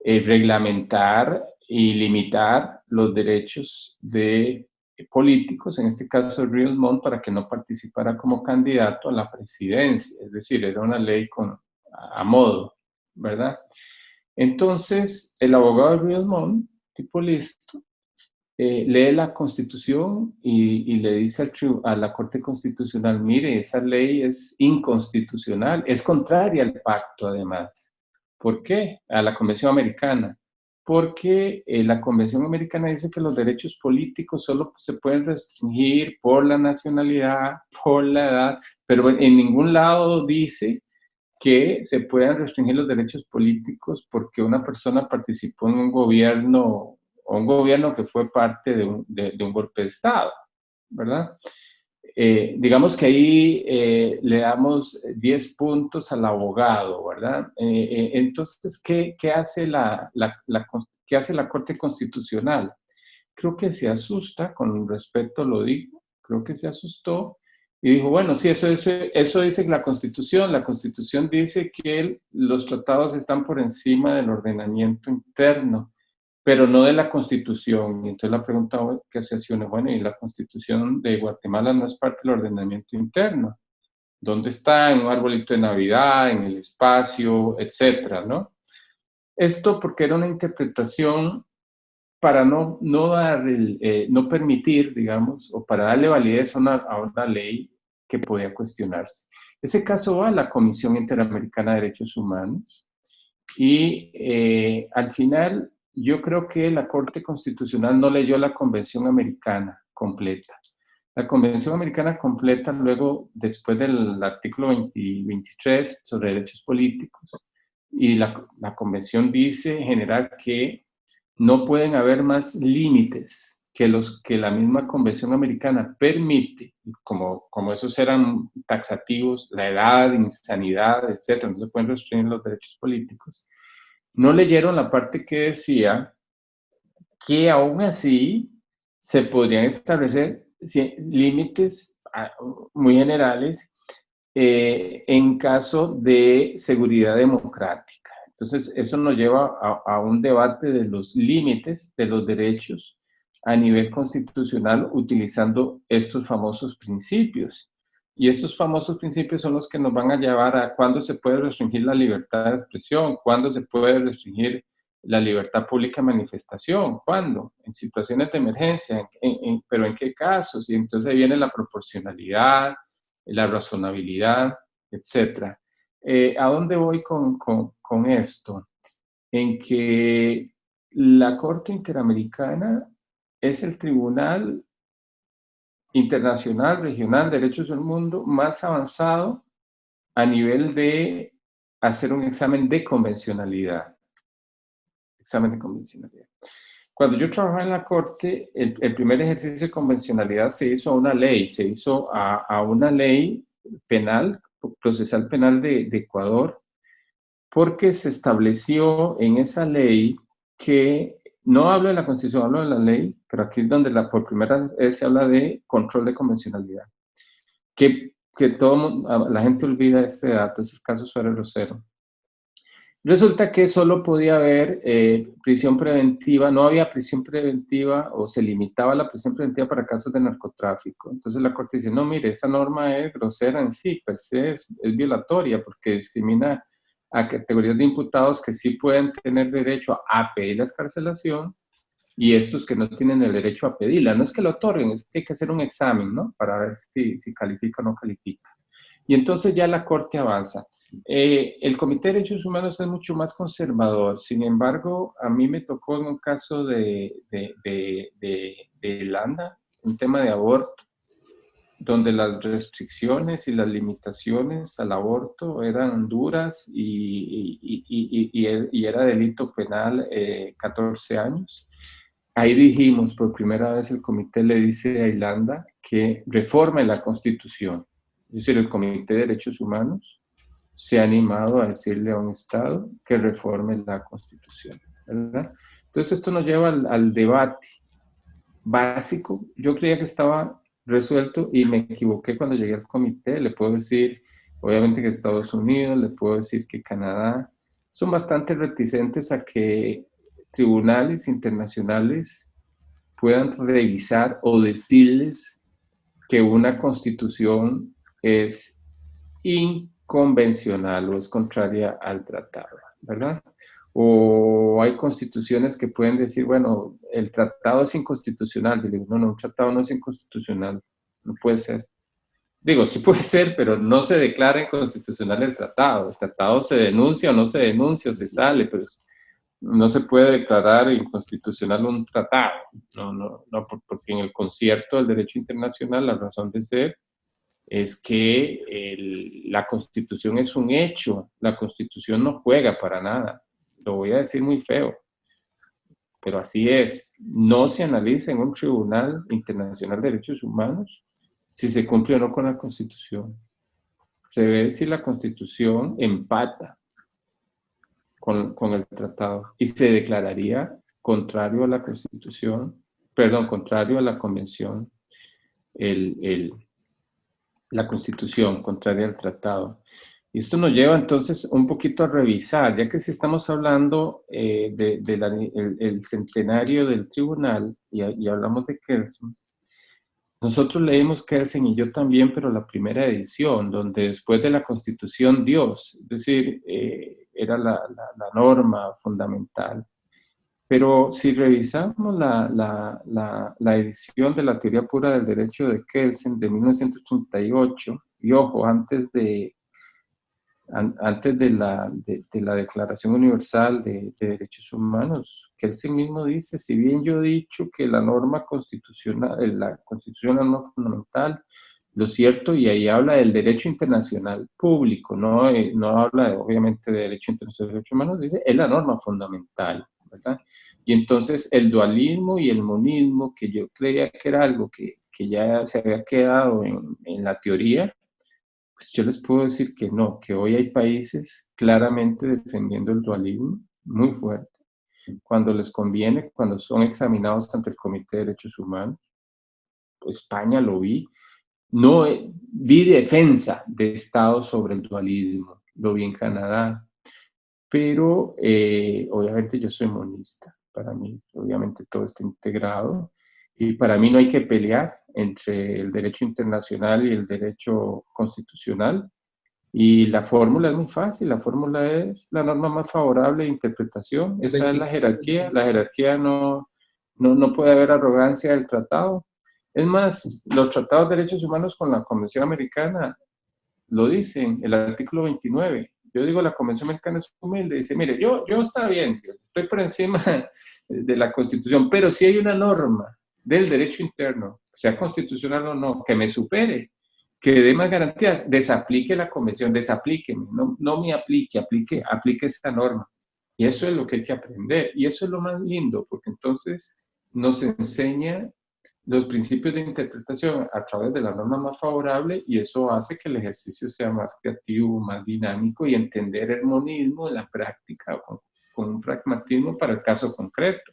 reglamentar y limitar los derechos de políticos, en este caso Ríos Montt, para que no participara como candidato a la presidencia. Es decir, era una ley a modo, ¿verdad? Entonces, el abogado de Ríos Montt, tipo listo, lee la Constitución y le dice a la Corte Constitucional, mire, esa ley es inconstitucional, es contraria al pacto además. ¿Por qué? A la Convención Americana. Porque la Convención Americana dice que los derechos políticos solo se pueden restringir por la nacionalidad, por la edad, pero en ningún lado dice que se puedan restringir los derechos políticos porque una persona participó en un gobierno o un gobierno que fue parte de un golpe de Estado, ¿verdad? Digamos que ahí le damos 10 puntos al abogado, ¿verdad? Entonces, ¿qué hace qué hace la Corte Constitucional? Creo que se asusta, con respeto lo digo, creo que se asustó y dijo, bueno, sí, eso dice la Constitución. La Constitución dice que los tratados están por encima del ordenamiento interno, pero no de la Constitución. Y entonces la pregunta que se hace uno, bueno, ¿y la Constitución de Guatemala no es parte del ordenamiento interno? ¿Dónde está? En un arbolito de Navidad, en el espacio, etcétera, ¿no? Esto porque era una interpretación para no permitir, digamos, o para darle validez a una ley que podía cuestionarse. Ese caso va a la Comisión Interamericana de Derechos Humanos y al final yo creo que la Corte Constitucional no leyó la Convención Americana completa. La Convención Americana completa, luego, después del artículo 23 sobre derechos políticos, y la Convención dice en general que no pueden haber más límites que los que la misma Convención Americana permite, como esos eran taxativos, la edad, insanidad, etcétera, no se pueden restringir los derechos políticos. No leyeron la parte que decía que aún así se podrían establecer límites muy generales en caso de seguridad democrática. Entonces, eso nos lleva a un debate de los límites de los derechos a nivel constitucional utilizando estos famosos principios. Y estos famosos principios son los que nos van a llevar a cuándo se puede restringir la libertad de expresión, cuándo se puede restringir la libertad pública de manifestación, ¿cuándo? En situaciones de emergencia, pero ¿en qué casos? Y entonces ahí viene la proporcionalidad, la razonabilidad, etc. ¿A dónde voy con esto? En que la Corte Interamericana es el tribunal internacional, regional, de derechos del mundo más avanzado a nivel de hacer un examen de convencionalidad. Examen de convencionalidad. Cuando yo trabajaba en la Corte, el primer ejercicio de convencionalidad se hizo a una ley, se hizo a una ley penal, procesal penal de Ecuador, porque se estableció en esa ley que, no hablo de la Constitución, hablo de la ley, pero aquí es donde por primera vez se habla de control de convencionalidad, que la gente olvida este dato, es el caso Suárez Rosero. Resulta que solo podía haber prisión preventiva, no había prisión preventiva o se limitaba la prisión preventiva para casos de narcotráfico. Entonces la Corte dice, no, mire, esta norma es grosera en sí, per se es violatoria porque discrimina a categorías de imputados que sí pueden tener derecho a pedir la excarcelación, y estos que no tienen el derecho a pedirla. No es que lo otorguen, es que hay que hacer un examen, ¿no? Para ver si califica o no califica. Y entonces ya la Corte avanza. El Comité de Derechos Humanos es mucho más conservador. Sin embargo, a mí me tocó en un caso de Irlanda, un tema de aborto, donde las restricciones y las limitaciones al aborto eran duras y era delito penal 14 años. Ahí dijimos, por primera vez el comité le dice a Irlanda que reforme la Constitución. Es decir, el Comité de Derechos Humanos se ha animado a decirle a un Estado que reforme la Constitución, ¿verdad? Entonces esto nos lleva al debate básico. Yo creía que estaba resuelto y me equivoqué cuando llegué al comité. Le puedo decir, obviamente, que Estados Unidos, le puedo decir que Canadá son bastante reticentes a que tribunales internacionales puedan revisar o decirles que una constitución es inconvencional o es contraria al tratado, ¿verdad? O hay constituciones que pueden decir, bueno, el tratado es inconstitucional. Y digo, no, un tratado no es inconstitucional, no puede ser. Digo, sí puede ser, pero no se declara inconstitucional el tratado. El tratado se denuncia o no se denuncia o se sale, pero no se puede declarar inconstitucional un tratado. No, porque en el concierto del derecho internacional la razón de ser es que la Constitución es un hecho. La Constitución no juega para nada. Lo voy a decir muy feo, pero así es. No se analiza en un tribunal internacional de derechos humanos si se cumple o no con la Constitución. Se ve si la Constitución empata con el tratado y se declararía contrario a la Constitución, perdón, contrario a la Convención, la Constitución, contraria al tratado. Y esto nos lleva entonces un poquito a revisar, ya que si estamos hablando el centenario del tribunal y hablamos de Kelsen, nosotros leímos Kelsen y yo también, pero la primera edición, donde después de la Constitución Dios, es decir, era la norma fundamental. Pero si revisamos la edición de la teoría pura del derecho de Kelsen de 1938, y ojo, antes de la Declaración Universal de Derechos Humanos, Kelsen mismo dice, si bien yo he dicho que la norma constitucional, la Constitución es la norma fundamental, lo cierto, y ahí habla del derecho internacional público, no habla obviamente de derecho internacional de derechos humanos, dice, es la norma fundamental, ¿verdad? Y entonces el dualismo y el monismo, que yo creía que era algo que ya se había quedado en la teoría, pues yo les puedo decir que no, que hoy hay países claramente defendiendo el dualismo muy fuerte, cuando les conviene, cuando son examinados ante el Comité de Derechos Humanos. España lo vi. No vi defensa de Estado sobre el dualismo, lo vi en Canadá, pero obviamente yo soy monista. Para mí, obviamente, todo está integrado y para mí no hay que pelear entre el derecho internacional y el derecho constitucional. Y la fórmula es muy fácil, la fórmula es la norma más favorable de interpretación, esa es la jerarquía no puede haber arrogancia del tratado. Es más, los tratados de derechos humanos con la Convención Americana lo dicen, el artículo 29. Yo digo, la Convención Americana es humilde, dice, mire, yo está bien, estoy por encima de la Constitución, pero si hay una norma del derecho interno, sea constitucional o no, que me supere, que dé más garantías, desaplique la Convención, desaplíqueme, no me aplique esta norma. Y eso es lo que hay que aprender, y eso es lo más lindo, porque entonces nos enseña los principios de interpretación a través de la norma más favorable y eso hace que el ejercicio sea más creativo, más dinámico y entender el monismo en la práctica con un pragmatismo para el caso concreto.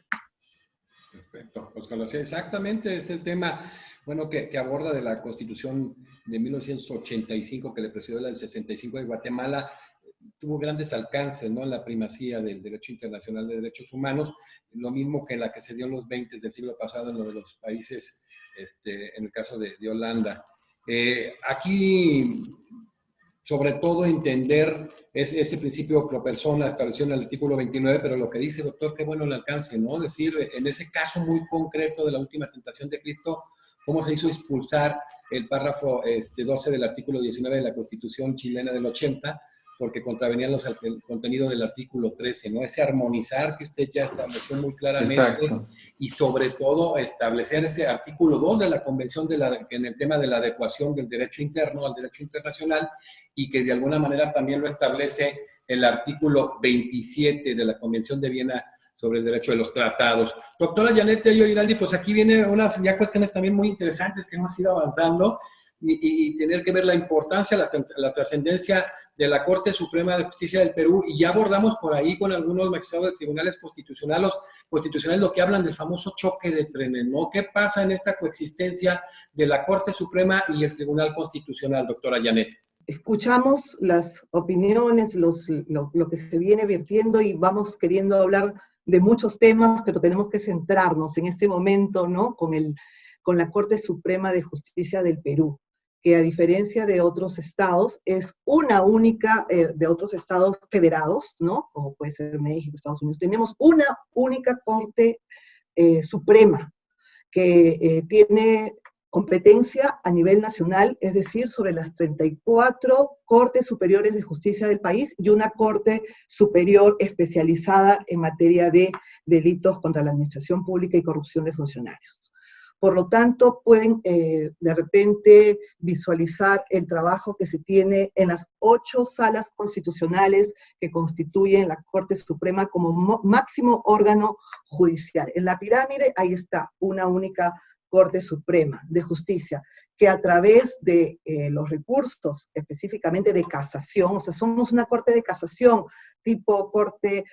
Perfecto, pues conocía exactamente, es el tema, bueno, que aborda de la Constitución de 1985 que le precedió la del 65 de Guatemala. Tuvo grandes alcances, ¿no?, en la primacía del derecho internacional de derechos humanos, lo mismo que en la que se dio en los 20 del siglo pasado en lo de los países, en el caso de Holanda. Aquí sobre todo entender ese principio pro persona establecido en el artículo 29, pero lo que dice, doctor, qué bueno el alcance, ¿no? Decir, en ese caso muy concreto de la última tentación de Cristo, cómo se hizo expulsar el párrafo 12 del artículo 19 de la Constitución chilena del 80, porque contravenían el contenido del artículo 13, ¿no? Ese armonizar que usted ya estableció muy claramente.
Exacto.
Y sobre todo establecer ese artículo 2 de la Convención en el tema de la adecuación del derecho interno al derecho internacional, y que de alguna manera también lo establece el artículo 27 de la Convención de Viena sobre el derecho de los tratados. Doctora Janet Tello Giraldi, pues aquí vienen unas ya cuestiones también muy interesantes que hemos ido avanzando, y tener que ver la importancia, la trascendencia de la Corte Suprema de Justicia del Perú, y ya abordamos por ahí con algunos magistrados de tribunales constitucionales lo que hablan del famoso choque de trenes, ¿no? ¿Qué pasa en esta coexistencia de la Corte Suprema y el Tribunal Constitucional, doctora Janet?
Escuchamos las opiniones, lo que se viene vertiendo, y vamos queriendo hablar de muchos temas, pero tenemos que centrarnos en este momento, ¿no? Con la Corte Suprema de Justicia del Perú, que a diferencia de otros estados, es una única, de otros estados federados, ¿no? Como puede ser México, Estados Unidos, tenemos una única Corte Suprema que tiene competencia a nivel nacional, es decir, sobre las 34 Cortes Superiores de Justicia del país y una Corte Superior especializada en materia de delitos contra la administración pública y corrupción de funcionarios. Por lo tanto, pueden de repente visualizar el trabajo que se tiene en las 8 salas constitucionales que constituyen la Corte Suprema como máximo órgano judicial. En la pirámide, ahí está, una única Corte Suprema de Justicia, que a través de los recursos, específicamente de casación, o sea, somos una Corte de casación tipo Corte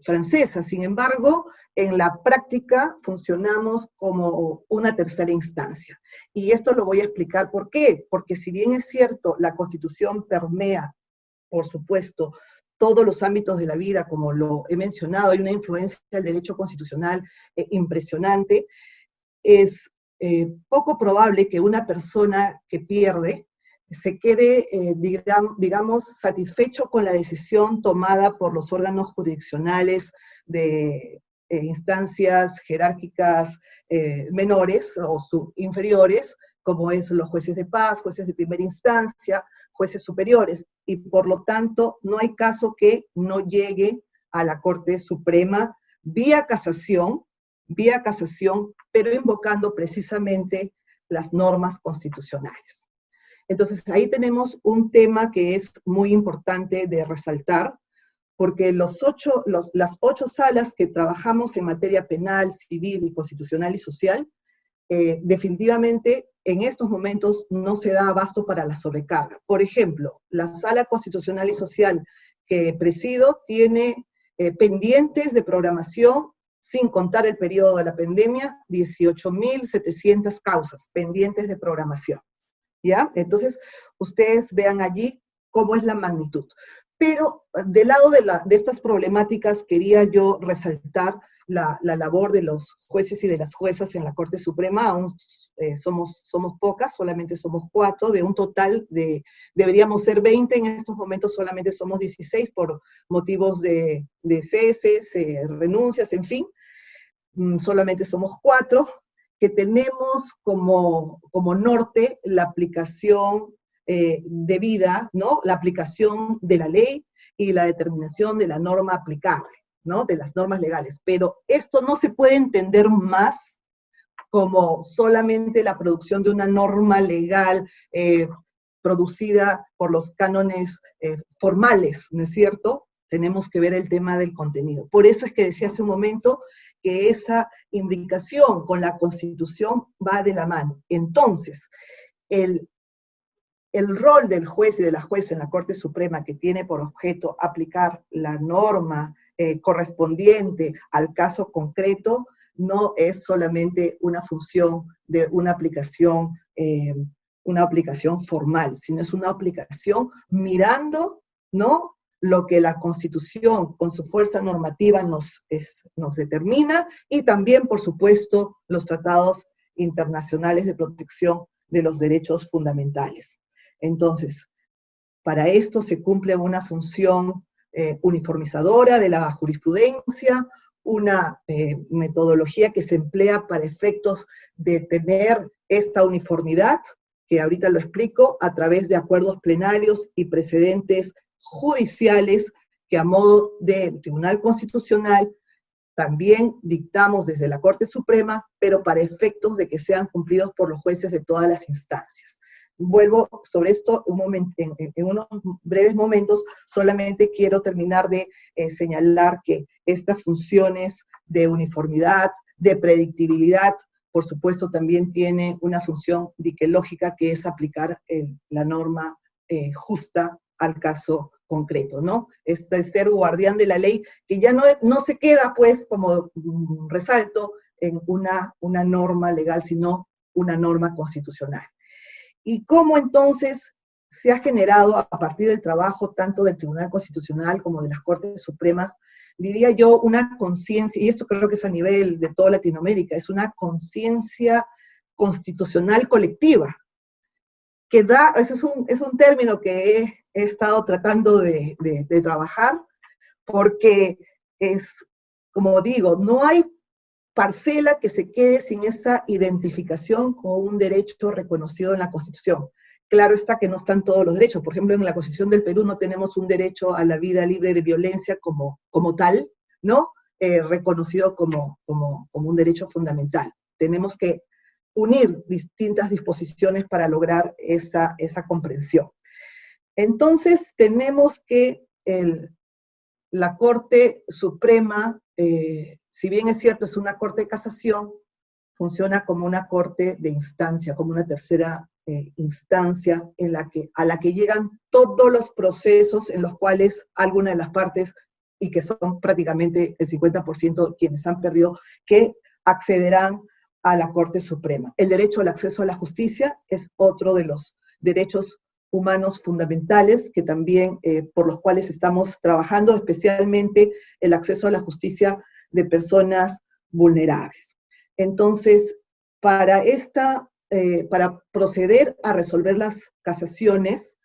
francesa. Sin embargo, en la práctica funcionamos como una tercera instancia. Y esto lo voy a explicar por qué. Porque si bien es cierto, la Constitución permea, por supuesto, todos los ámbitos de la vida, como lo he mencionado, hay una influencia del derecho constitucional impresionante, es poco probable que una persona que pierde se quede, digamos, satisfecho con la decisión tomada por los órganos jurisdiccionales de instancias jerárquicas menores o inferiores, como es los jueces de paz, jueces de primera instancia, jueces superiores, y por lo tanto no hay caso que no llegue a la Corte Suprema vía casación, pero invocando precisamente las normas constitucionales. Entonces, ahí tenemos un tema que es muy importante de resaltar, porque las 8 salas que trabajamos en materia penal, civil y constitucional y social, definitivamente en estos momentos no se da abasto para la sobrecarga. Por ejemplo, la Sala Constitucional y Social que presido tiene pendientes de programación, sin contar el periodo de la pandemia, 18.700 causas pendientes de programación. ¿Ya? Entonces, ustedes vean allí cómo es la magnitud. Pero del lado de estas problemáticas quería yo resaltar la labor de los jueces y de las juezas en la Corte Suprema. Aún somos pocas, solamente somos 4, de un total deberíamos ser 20, en estos momentos solamente somos 16 por motivos de ceses, renuncias, en fin. Solamente somos 4, que tenemos como norte la aplicación debida, ¿no? La aplicación de la ley y la determinación de la norma aplicable, ¿no? De las normas legales. Pero esto no se puede entender más como solamente la producción de una norma legal producida por los cánones formales, ¿no es cierto? Tenemos que ver el tema del contenido. Por eso es que decía hace un momento que esa imbricación con la Constitución va de la mano. Entonces, el rol del juez y de la jueza en la Corte Suprema, que tiene por objeto aplicar la norma correspondiente al caso concreto, no es solamente una función de una aplicación formal, sino es una aplicación mirando, ¿no?, lo que la Constitución con su fuerza normativa nos determina, y también, por supuesto, los tratados internacionales de protección de los derechos fundamentales. Entonces, Para esto se cumple una función uniformizadora de la jurisprudencia, una metodología que se emplea para efectos de tener esta uniformidad, que ahorita lo explico, a través de acuerdos plenarios y precedentes judiciales que a modo del Tribunal Constitucional también dictamos desde la Corte Suprema, pero para efectos de que sean cumplidos por los jueces de todas las instancias. Vuelvo sobre esto en unos breves momentos, solamente quiero terminar de señalar que estas funciones de uniformidad, de predictibilidad, por supuesto también tiene una función diquelógica, que es aplicar la norma justa al caso concreto, ¿no? Este ser guardián de la ley, que ya no se queda, pues, como resalto, en una norma legal, sino una norma constitucional. ¿Y cómo entonces se ha generado a partir del trabajo tanto del Tribunal Constitucional como de las Cortes Supremas, diría yo, una conciencia, y esto creo que es a nivel de toda Latinoamérica, es una conciencia constitucional colectiva, que da, ese es un término que he estado tratando de trabajar, porque es, como digo, no hay parcela que se quede sin esa identificación con un derecho reconocido en la Constitución. Claro está que no están todos los derechos. Por ejemplo, en la Constitución del Perú no tenemos un derecho a la vida libre de violencia como tal, ¿no? Reconocido como un derecho fundamental. Tenemos que unir distintas disposiciones para lograr esa comprensión. Entonces, tenemos que la Corte Suprema, si bien es cierto, es una Corte de Casación, funciona como una Corte de instancia, como una tercera instancia a la que llegan todos los procesos en los cuales alguna de las partes, y que son prácticamente el 50% quienes han perdido, que accederán a la Corte Suprema. El derecho al acceso a la justicia es otro de los derechos humanos fundamentales que también por los cuales estamos trabajando, especialmente el acceso a la justicia de personas vulnerables. Entonces, para proceder a resolver las casaciones,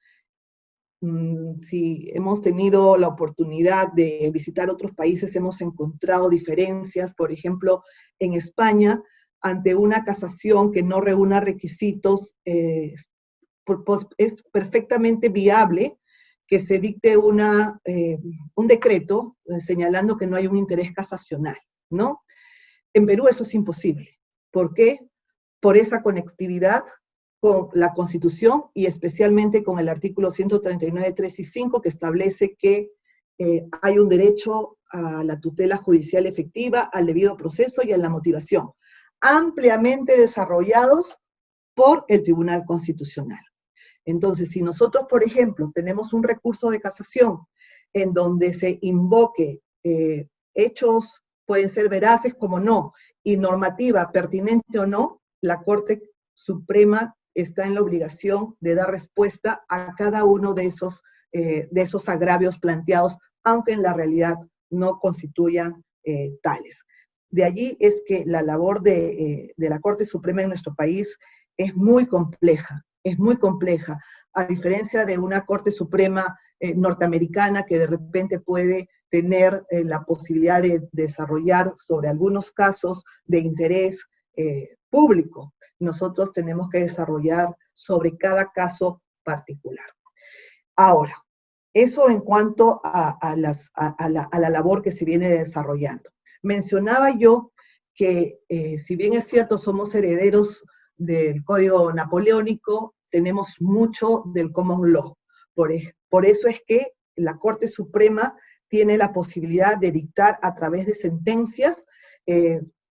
si hemos tenido la oportunidad de visitar otros países, hemos encontrado diferencias. Por ejemplo, en España, ante una casación que no reúna requisitos, es perfectamente viable que se dicte un decreto señalando que no hay un interés casacional, ¿no? En Perú eso es imposible. ¿Por qué? Por esa conectividad con la Constitución y especialmente con el artículo 139, 3 y 5, que establece que hay un derecho a la tutela judicial efectiva, al debido proceso y a la motivación, ampliamente desarrollados por el Tribunal Constitucional. Entonces, si nosotros, por ejemplo, tenemos un recurso de casación en donde se invoque hechos, pueden ser veraces como no, y normativa pertinente o no, la Corte Suprema está en la obligación de dar respuesta a cada uno de esos agravios planteados, aunque en la realidad no constituyan tales. De allí es que la labor de la Corte Suprema en nuestro país es muy compleja, a diferencia de una Corte Suprema norteamericana que de repente puede tener la posibilidad de desarrollar sobre algunos casos de interés público. Nosotros tenemos que desarrollar sobre cada caso particular. Ahora, eso en cuanto a la labor que se viene desarrollando. Mencionaba yo que si bien es cierto somos herederos del Código Napoleónico, tenemos mucho del Common Law. Por eso es que la Corte Suprema tiene la posibilidad de dictar a través de sentencias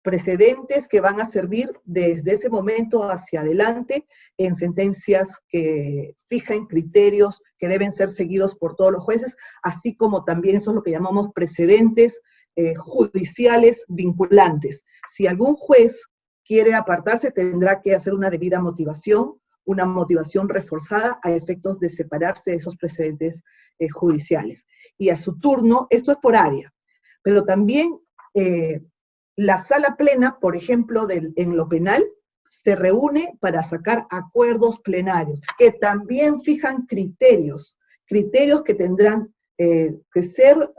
precedentes que van a servir desde ese momento hacia adelante en sentencias que fijan criterios que deben ser seguidos por todos los jueces, así como también eso es lo que llamamos precedentes judiciales vinculantes. Si algún juez quiere apartarse, tendrá que hacer una debida motivación, una motivación reforzada a efectos de separarse de esos precedentes judiciales. Y a su turno, esto es por área, pero también la sala plena, por ejemplo, en lo penal, se reúne para sacar acuerdos plenarios, que también fijan criterios criterios que tendrán que ser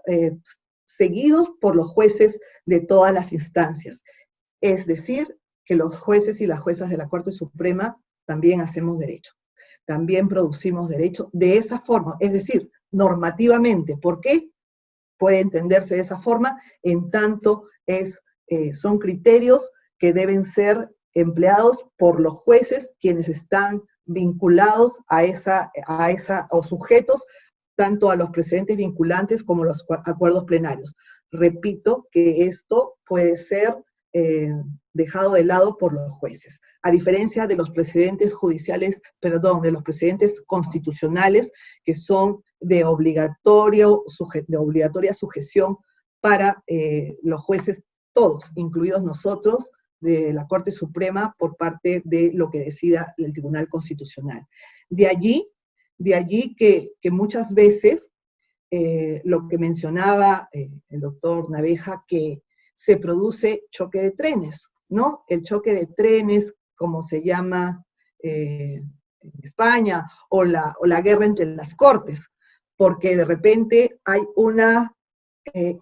seguidos por los jueces de todas las instancias. Es decir, que los jueces y las juezas de la Corte Suprema también hacemos derecho, también producimos derecho de esa forma, es decir, normativamente. ¿Por qué puede entenderse de esa forma? En tanto son criterios que deben ser empleados por los jueces, quienes están vinculados o sujetos tanto a los precedentes vinculantes como a los acuerdos plenarios. Repito que esto puede ser dejado de lado por los jueces, a diferencia de los precedentes judiciales, perdón, de los precedentes constitucionales, que son de obligatoria sujeción para los jueces, todos, incluidos nosotros, de la Corte Suprema, por parte de lo que decida el Tribunal Constitucional. De allí que muchas veces, lo que mencionaba el doctor Naveja, que se produce choque de trenes, ¿no? El choque de trenes, como se llama en España, o la guerra entre las cortes, porque de repente hay una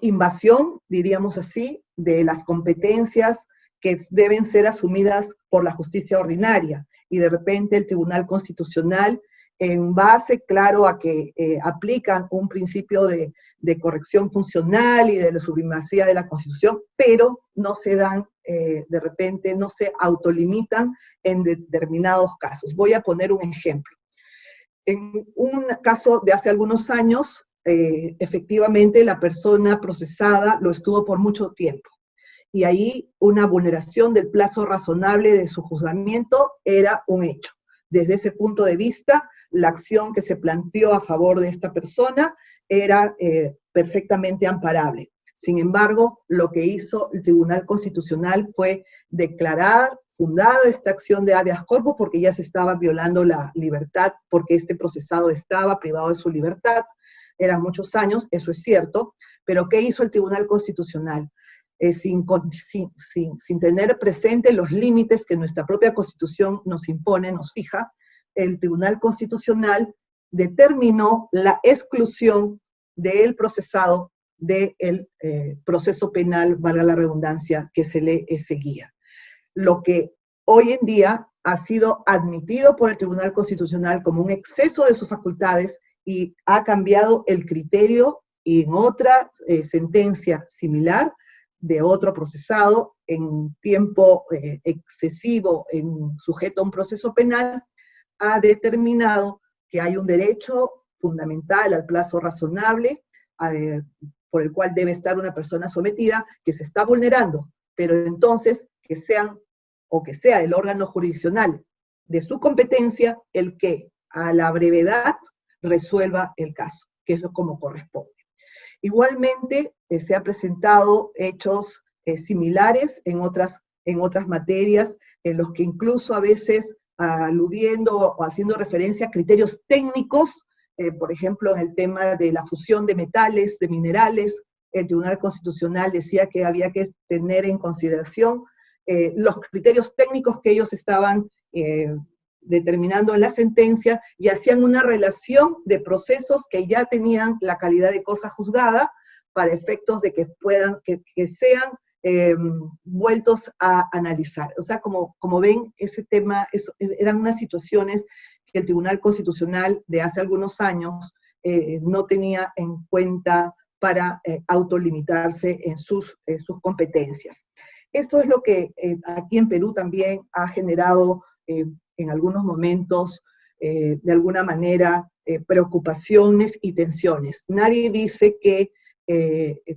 invasión, diríamos así, de las competencias que deben ser asumidas por la justicia ordinaria, y de repente el Tribunal Constitucional, en base, claro, a que aplican un principio de corrección funcional y de la supremacía de la Constitución, pero no se dan, de repente, no se autolimitan en determinados casos. Voy a poner un ejemplo. En un caso de hace algunos años, efectivamente la persona procesada lo estuvo por mucho tiempo, y ahí una vulneración del plazo razonable de su juzgamiento era un hecho. Desde ese punto de vista, la acción que se planteó a favor de esta persona era perfectamente amparable. Sin embargo, lo que hizo el Tribunal Constitucional fue declarar fundada esta acción de habeas corpus, porque ya se estaba violando la libertad, porque este procesado estaba privado de su libertad. Eran muchos años, eso es cierto, pero ¿qué hizo el Tribunal Constitucional? Sin tener presente los límites que nuestra propia Constitución nos impone, nos fija, el Tribunal Constitucional determinó la exclusión del procesado del proceso penal, valga la redundancia, que se le seguía. Lo que hoy en día ha sido admitido por el Tribunal Constitucional como un exceso de sus facultades, y ha cambiado el criterio, y en otra sentencia similar, de otro procesado en tiempo excesivo, sujeto a un proceso penal, ha determinado que hay un derecho fundamental al plazo razonable por el cual debe estar una persona sometida, que se está vulnerando, pero entonces que sea el órgano jurisdiccional de su competencia el que a la brevedad resuelva el caso, que es como corresponde. Igualmente, se han presentado hechos similares en otras materias, en los que incluso a veces aludiendo o haciendo referencia a criterios técnicos, por ejemplo, en el tema de la fusión de metales, de minerales, el Tribunal Constitucional decía que había que tener en consideración los criterios técnicos que ellos estaban determinando en la sentencia, y hacían una relación de procesos que ya tenían la calidad de cosa juzgada, para efectos de que sean vueltos a analizar. O sea, como ven, ese tema, eran unas situaciones que el Tribunal Constitucional de hace algunos años no tenía en cuenta para autolimitarse en sus competencias. Esto es lo que aquí en Perú también ha generado en algunos momentos, de alguna manera, preocupaciones y tensiones. Nadie dice que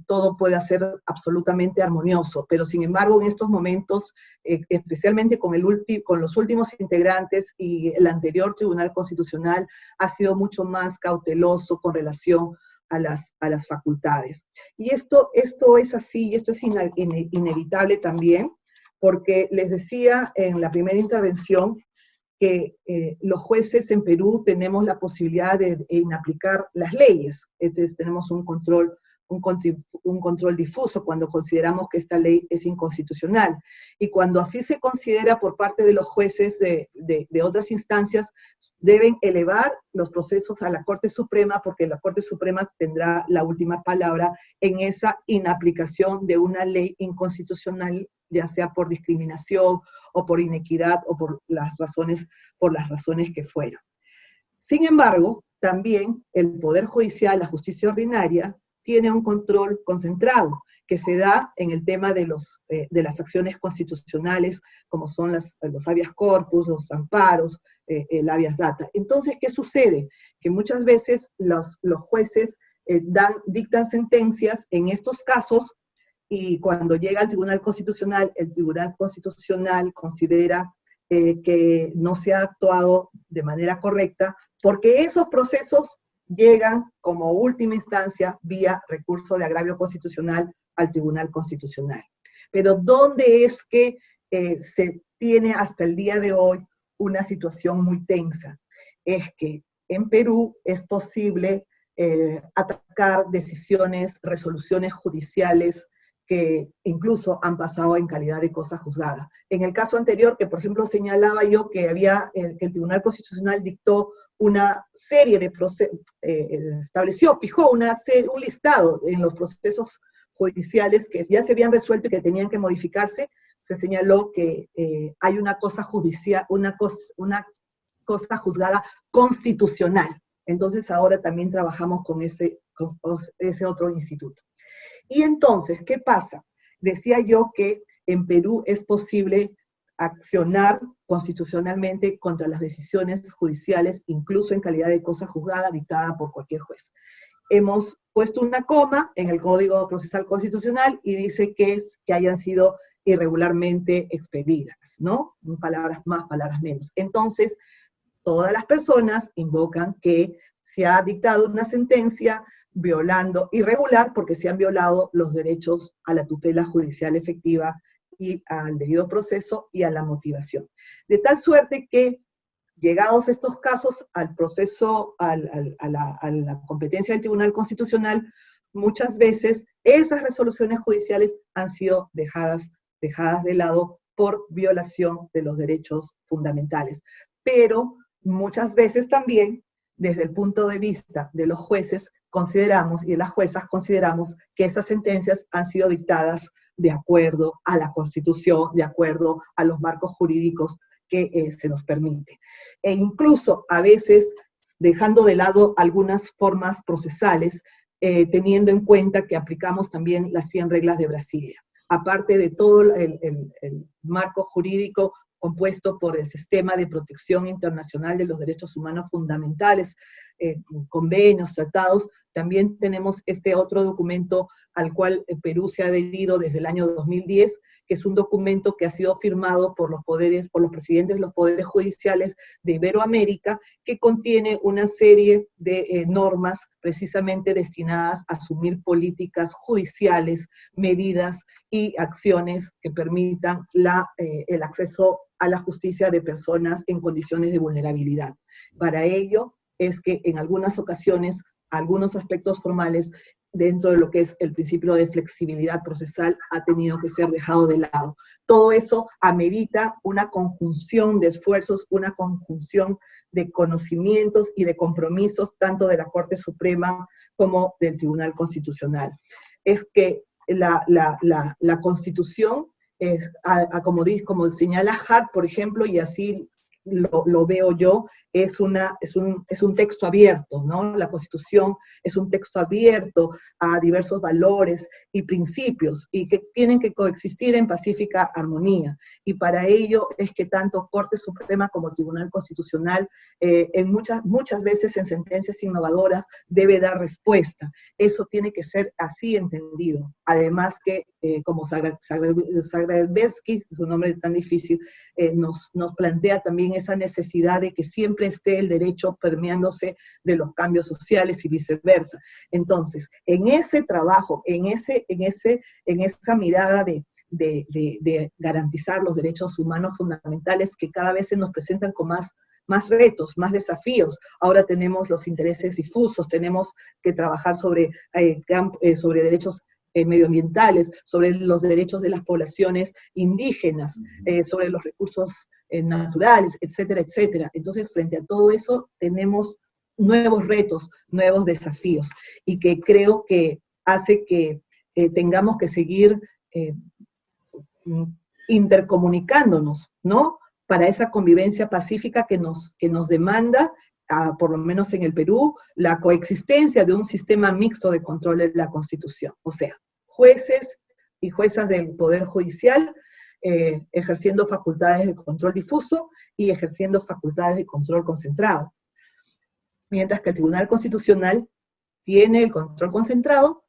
todo pueda ser absolutamente armonioso, pero sin embargo en estos momentos, especialmente con los últimos integrantes y el anterior Tribunal Constitucional, ha sido mucho más cauteloso con relación a las facultades. Y esto es así, y esto es inevitable también, porque les decía en la primera intervención que los jueces en Perú tenemos la posibilidad de aplicar las leyes, entonces tenemos un control un control difuso cuando consideramos que esta ley es inconstitucional. Y cuando así se considera por parte de los jueces de otras instancias, deben elevar los procesos a la Corte Suprema, porque la Corte Suprema tendrá la última palabra en esa inaplicación de una ley inconstitucional, ya sea por discriminación o por inequidad o por las razones que fueran. Sin embargo, también el Poder Judicial, la justicia ordinaria, tiene un control concentrado que se da en el tema de las acciones constitucionales, como son los habeas corpus, los amparos, el habeas data. Entonces, ¿qué sucede? Que muchas veces los jueces dictan sentencias en estos casos, y cuando llega al Tribunal Constitucional, el Tribunal Constitucional considera que no se ha actuado de manera correcta, porque esos procesos llegan como última instancia vía recurso de agravio constitucional al Tribunal Constitucional. Pero ¿dónde es que se tiene hasta el día de hoy una situación muy tensa? Es que en Perú es posible atacar decisiones, resoluciones judiciales que incluso han pasado en calidad de cosa juzgada. En el caso anterior, que por ejemplo señalaba yo que el Tribunal Constitucional dictó una serie de procesos, fijó un listado en los procesos judiciales que ya se habían resuelto y que tenían que modificarse, se señaló que hay una cosa judicial, una cosa juzgada constitucional. Entonces ahora también trabajamos con ese otro instituto. Y entonces, ¿qué pasa? Decía yo que en Perú es posible accionar constitucionalmente contra las decisiones judiciales, incluso en calidad de cosa juzgada dictada por cualquier juez. Hemos puesto una coma en el Código Procesal Constitucional y dice que hayan sido irregularmente expedidas, ¿no? Palabras más, palabras menos. Entonces, todas las personas invocan que se ha dictado una sentencia violando, irregular, porque se han violado los derechos a la tutela judicial efectiva y al debido proceso y a la motivación. De tal suerte que, llegados estos casos al proceso, a la competencia del Tribunal Constitucional, muchas veces esas resoluciones judiciales han sido dejadas de lado por violación de los derechos fundamentales. Pero muchas veces también, desde el punto de vista de los jueces, consideramos, y de las juezas consideramos, que esas sentencias han sido dictadas de acuerdo a la Constitución, de acuerdo a los marcos jurídicos que se nos permite. E incluso a veces dejando de lado algunas formas procesales, teniendo en cuenta que aplicamos también las 100 reglas de Brasilia. Aparte de todo el marco jurídico compuesto por el Sistema de Protección Internacional de los Derechos Humanos Fundamentales, convenios, tratados, también tenemos este otro documento al cual Perú se ha adherido desde el año 2010, que es un documento que ha sido firmado por los presidentes de los poderes judiciales de Iberoamérica, que contiene una serie de normas precisamente destinadas a asumir políticas judiciales, medidas y acciones que permitan el acceso a la justicia de personas en condiciones de vulnerabilidad. Para ello es que en algunas ocasiones, algunos aspectos formales dentro de lo que es el principio de flexibilidad procesal ha tenido que ser dejado de lado. Todo eso amerita una conjunción de esfuerzos, una conjunción de conocimientos y de compromisos tanto de la Corte Suprema como del Tribunal Constitucional. Es que la Constitución es, como señala Hart, por ejemplo, y así lo veo yo, es un texto abierto, ¿no? La Constitución es un texto abierto a diversos valores y principios, y que tienen que coexistir en pacífica armonía. Y para ello es que tanto Corte Suprema como Tribunal Constitucional, muchas veces en sentencias innovadoras, debe dar respuesta. Eso tiene que ser así entendido. Además que, como Zagrebelsky, su nombre tan difícil, nos plantea también esa necesidad de que siempre esté el derecho permeándose de los cambios sociales y viceversa. Entonces, en ese trabajo, en esa mirada de garantizar los derechos humanos fundamentales que cada vez se nos presentan con más más retos, más desafíos. Ahora tenemos los intereses difusos, tenemos que trabajar sobre derechos medioambientales, sobre los derechos de las poblaciones indígenas, sobre los recursos naturales, etcétera, etcétera. Entonces, frente a todo eso, tenemos nuevos retos, nuevos desafíos, y que creo que hace que tengamos que seguir intercomunicándonos, ¿no? Para esa convivencia pacífica que nos demanda, por lo menos en el Perú, la coexistencia de un sistema mixto de control de la Constitución. O sea, jueces y juezas del Poder Judicial ejerciendo facultades de control difuso y ejerciendo facultades de control concentrado. Mientras que el Tribunal Constitucional tiene el control concentrado,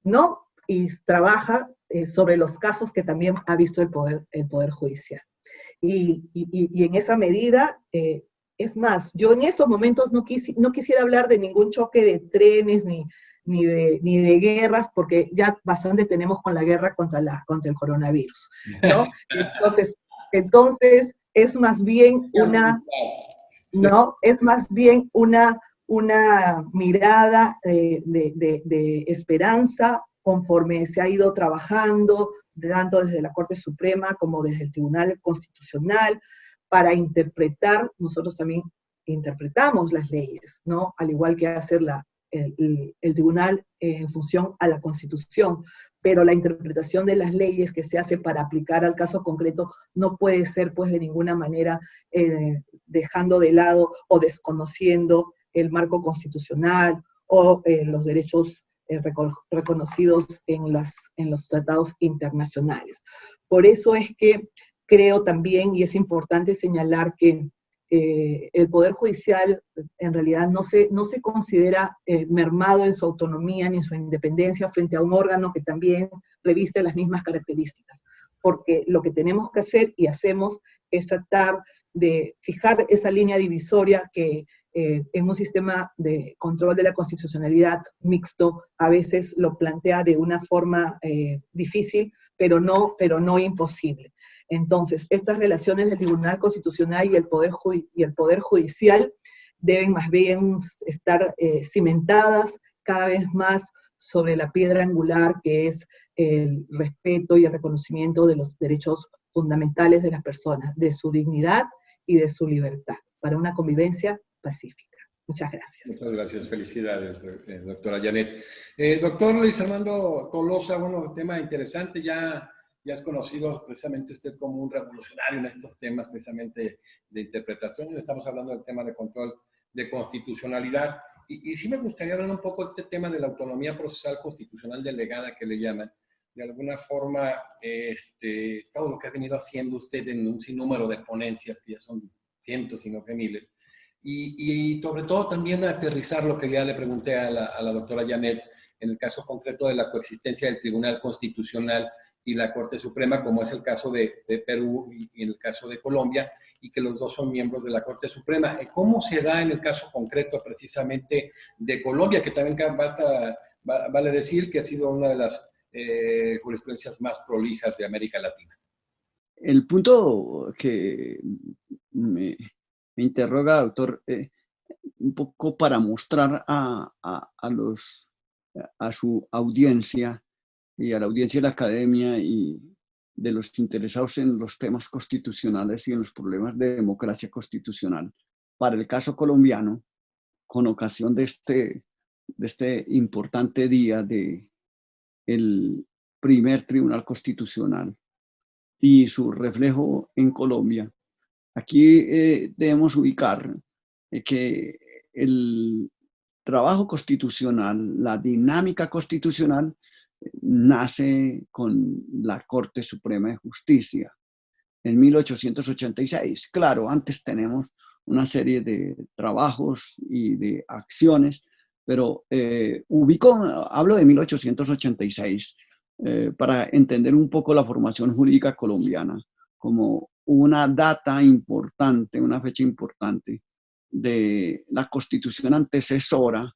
¿no? Y trabaja sobre los casos que también ha visto el Poder Judicial. Y en esa medida, es más, yo en estos momentos no quisiera hablar de ningún choque de trenes ni de guerras, porque ya bastante tenemos con la guerra contra el coronavirus, ¿no? Entonces es más bien una mirada de esperanza, conforme se ha ido trabajando, tanto desde la Corte Suprema como desde el Tribunal Constitucional, para interpretar. Nosotros también interpretamos las leyes, ¿no? Al igual que hacer el tribunal en función a la Constitución, pero la interpretación de las leyes que se hace para aplicar al caso concreto no puede ser, pues, de ninguna manera dejando de lado o desconociendo el marco constitucional o los derechos reconocidos en los tratados internacionales. Por eso es que creo también, y es importante señalar, que el Poder Judicial en realidad no se considera mermado en su autonomía ni en su independencia frente a un órgano que también reviste las mismas características, porque lo que tenemos que hacer y hacemos es tratar de fijar esa línea divisoria que en un sistema de control de la constitucionalidad mixto a veces lo plantea de una forma difícil, pero no imposible. Entonces, estas relaciones del Tribunal Constitucional y el Poder Judicial deben más bien estar cimentadas cada vez más sobre la piedra angular, que es el respeto y el reconocimiento de los derechos fundamentales de las personas, de su dignidad y de su libertad, para una convivencia pacífica. Muchas gracias.
Muchas gracias, felicidades, doctora Janet. Doctor Luis Armando Tolosa, bueno, tema interesante, ya es conocido precisamente usted como un revolucionario en estos temas precisamente de interpretación. Estamos hablando del tema de control de constitucionalidad. Y sí me gustaría hablar un poco de este tema de la autonomía procesal constitucional delegada que le llaman. De alguna forma, todo lo que ha venido haciendo usted en un sinnúmero de ponencias, que ya son cientos, sino que miles. Y sobre todo también aterrizar lo que ya le pregunté a la doctora Janet en el caso concreto de la coexistencia del Tribunal Constitucional y la Corte Suprema, como es el caso de Perú y en el caso de Colombia, y que los dos son miembros de la Corte Suprema. ¿Cómo se da en el caso concreto precisamente de Colombia, que también vale decir que ha sido una de las jurisprudencias más prolijas de América Latina?
El punto que me interroga, doctor, un poco para mostrar a su audiencia y a la audiencia de la academia y de los interesados en los temas constitucionales y en los problemas de democracia constitucional, para el caso colombiano, con ocasión de este importante día del primer Tribunal Constitucional y su reflejo en Colombia. Aquí debemos ubicar que el trabajo constitucional, la dinámica constitucional, nace con la Corte Suprema de Justicia en 1886. Claro, antes tenemos una serie de trabajos y de acciones, pero hablo de 1886 para entender un poco la formación jurídica colombiana como una data importante, una fecha importante de la constitución antecesora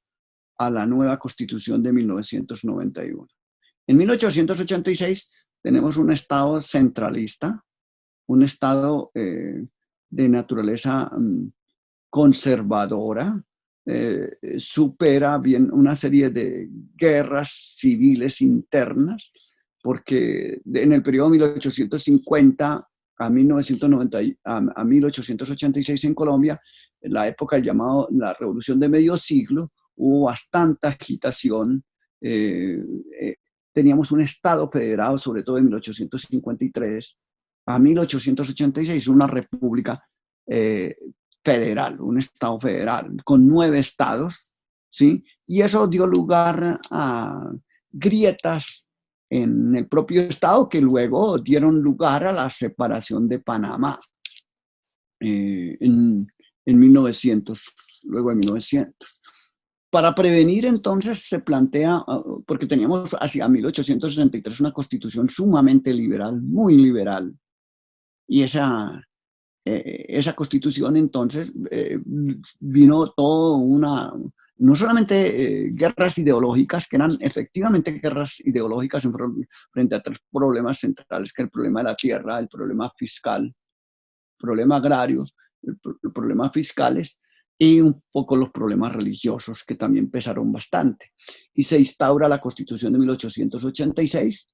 a la nueva constitución de 1991. En 1886 tenemos un Estado centralista, un Estado de naturaleza conservadora, supera bien una serie de guerras civiles internas, porque en el periodo 1850 a 1886 en Colombia, en la época llamada la Revolución de Medio Siglo, hubo bastante agitación. Teníamos un Estado federado, sobre todo en 1853 a 1886, una república federal, un Estado federal, con 9 estados, ¿sí? Y eso dio lugar a grietas en el propio Estado que luego dieron lugar a la separación de Panamá en 1900, luego de 1900. Para prevenir, entonces, se plantea, porque teníamos hacia 1863 una constitución sumamente liberal, muy liberal, y esa constitución entonces vino todo no solamente guerras ideológicas, que eran efectivamente guerras ideológicas frente a 3 problemas centrales, que el problema de la tierra, el problema fiscal, el problema agrario, los problemas fiscales, y un poco los problemas religiosos, que también pesaron bastante. Y se instaura la Constitución de 1886,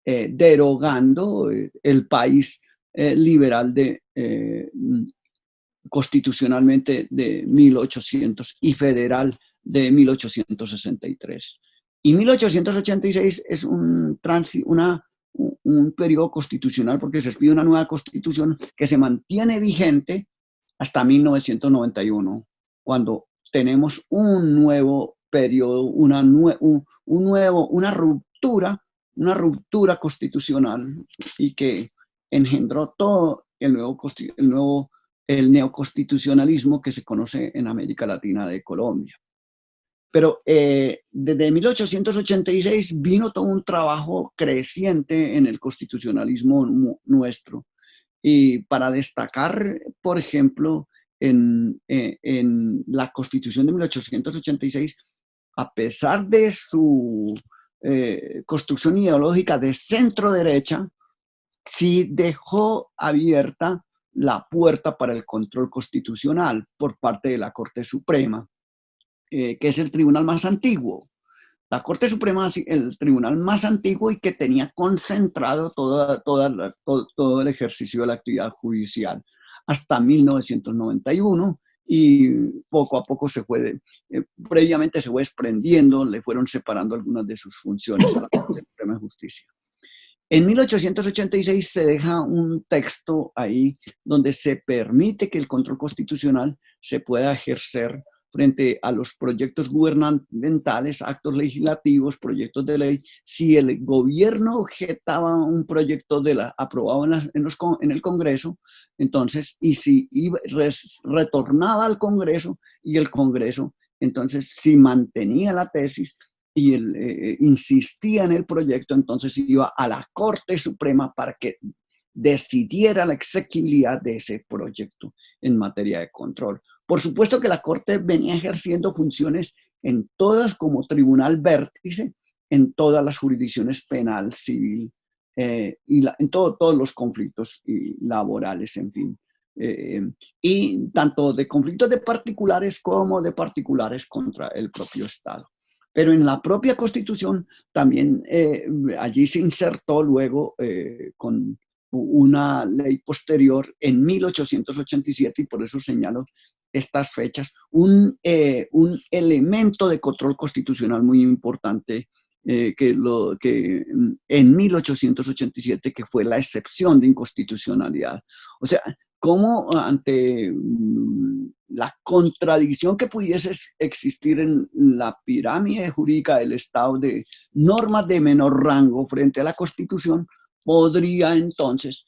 derogando el país liberal constitucionalmente de 1800 y federal de 1863. Y 1886 es un periodo constitucional, porque se expide una nueva constitución que se mantiene vigente hasta 1991, cuando tenemos un nuevo periodo, una ruptura constitucional, y que engendró todo el neoconstitucionalismo que se conoce en América Latina de Colombia. Pero desde 1886 vino todo un trabajo creciente en el constitucionalismo nuestro. Y para destacar, por ejemplo, en la Constitución de 1886, a pesar de su construcción ideológica de centro derecha, sí dejó abierta la puerta para el control constitucional por parte de la Corte Suprema, que es el tribunal más antiguo. La Corte Suprema es el tribunal más antiguo y que tenía concentrado todo el ejercicio de la actividad judicial hasta 1991, y poco a poco previamente se fue desprendiendo, le fueron separando algunas de sus funciones a la Corte Suprema de Justicia. En 1886 se deja un texto ahí donde se permite que el control constitucional se pueda ejercer frente a los proyectos gubernamentales, actos legislativos, proyectos de ley. Si el gobierno objetaba un proyecto aprobado en el Congreso, entonces, y si retornaba al Congreso, y el Congreso, entonces, si mantenía la tesis y insistía en el proyecto, entonces iba a la Corte Suprema para que decidiera la exequibilidad de ese proyecto en materia de control. Por supuesto que la Corte venía ejerciendo funciones en todas, como tribunal vértice, en todas las jurisdicciones penal, civil, y en todos los conflictos laborales, en fin. Y tanto de conflictos de particulares como de particulares contra el propio Estado. Pero en la propia Constitución también allí se insertó luego con una ley posterior en 1887, y por eso señalo estas fechas, un elemento de control constitucional muy importante que en 1887, que fue la excepción de inconstitucionalidad. O sea, cómo ante la contradicción que pudiese existir en la pirámide jurídica del Estado de normas de menor rango frente a la Constitución, podría entonces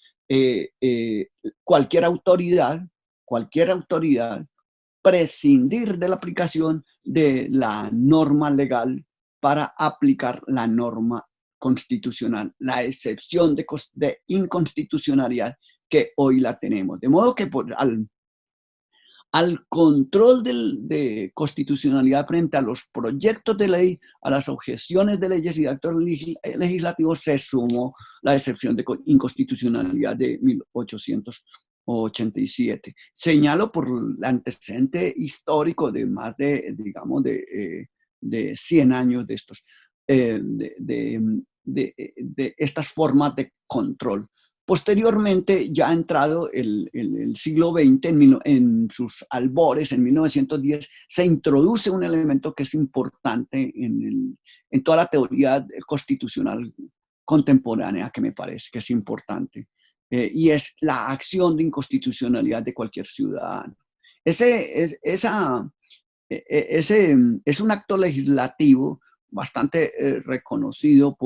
cualquier autoridad prescindir de la aplicación de la norma legal para aplicar la norma constitucional, la excepción de inconstitucionalidad que hoy la tenemos. De modo que al control de constitucionalidad frente a los proyectos de ley, a las objeciones de leyes y de actos legislativos, se sumó la excepción de inconstitucionalidad de o 87. Señalo por el antecedente histórico de más de, digamos, de 100 años de estos, de estas formas de control. Posteriormente, ya ha entrado el siglo XX, en sus albores, en 1910, se introduce un elemento que es importante en toda la teoría constitucional contemporánea, que me parece que es importante, y es la acción de inconstitucionalidad de cualquier ciudadano. Ese es un acto legislativo bastante reconocido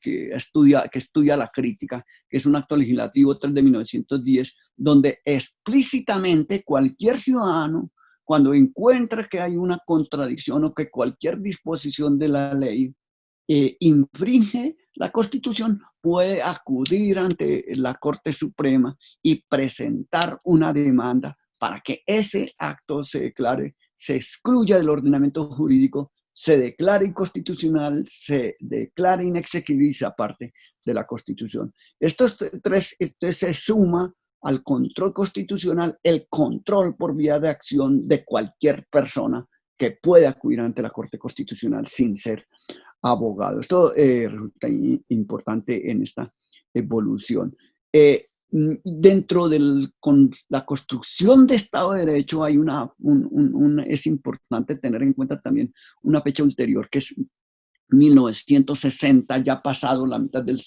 que estudia la crítica, que es un acto legislativo 3 de 1910, donde explícitamente cualquier ciudadano, cuando encuentra que hay una contradicción o que cualquier disposición de la ley infringe la Constitución, puede acudir ante la Corte Suprema y presentar una demanda para que ese acto se declare, se excluya del ordenamiento jurídico, se declare inconstitucional, se declare inexequible y se aparte de la Constitución. Estos tres se suma al control constitucional el control por vía de acción de cualquier persona que pueda acudir ante la Corte Constitucional sin ser abogado. Esto resulta importante en esta evolución. Dentro de la construcción de Estado de Derecho hay es importante tener en cuenta también una fecha ulterior, que es 1960, ya pasado la mitad del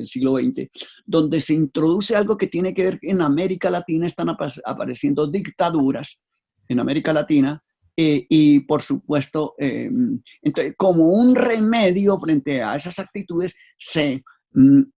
siglo XX, donde se introduce algo que tiene que ver en América Latina, están apareciendo dictaduras en América Latina, y por supuesto, entonces, como un remedio frente a esas actitudes,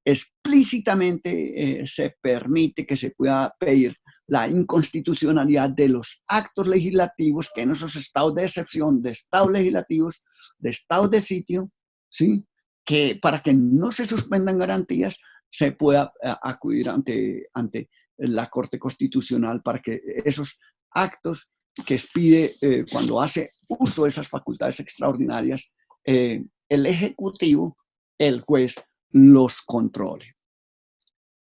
explícitamente se permite que se pueda pedir la inconstitucionalidad de los actos legislativos que en esos estados de excepción, de estados legislativos, de estados de sitio, ¿sí? Que para que no se suspendan garantías, se pueda acudir ante la Corte Constitucional para que esos actos que expide cuando hace uso de esas facultades extraordinarias, el Ejecutivo, el juez, los controle.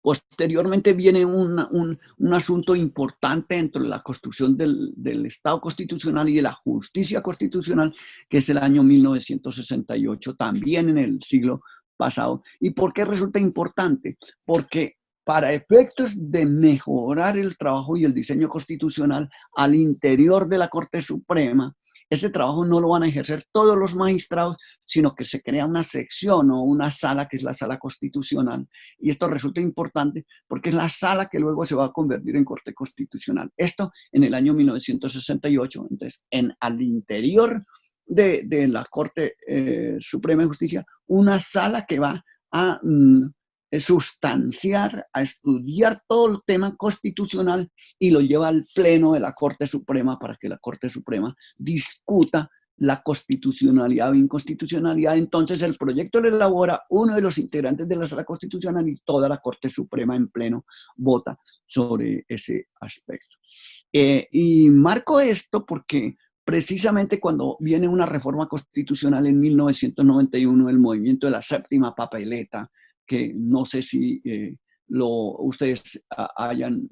Posteriormente viene un asunto importante dentro de la construcción del Estado constitucional y de la justicia constitucional, que es el año 1968, también en el siglo pasado. ¿Y por qué resulta importante? Porque para efectos de mejorar el trabajo y el diseño constitucional al interior de la Corte Suprema, ese trabajo no lo van a ejercer todos los magistrados, sino que se crea una sección o una sala que es la sala constitucional. Y esto resulta importante porque es la sala que luego se va a convertir en Corte Constitucional. Esto en el año 1968. Entonces, al interior de la Corte Suprema de Justicia, una sala que va a sustanciar, a estudiar todo el tema constitucional y lo lleva al pleno de la Corte Suprema para que la Corte Suprema discuta la constitucionalidad o inconstitucionalidad. Entonces el proyecto lo elabora uno de los integrantes de la Sala Constitucional y toda la Corte Suprema en pleno vota sobre ese aspecto. Y marco esto porque precisamente cuando viene una reforma constitucional en 1991, el movimiento de la séptima papeleta, que no sé si ustedes hayan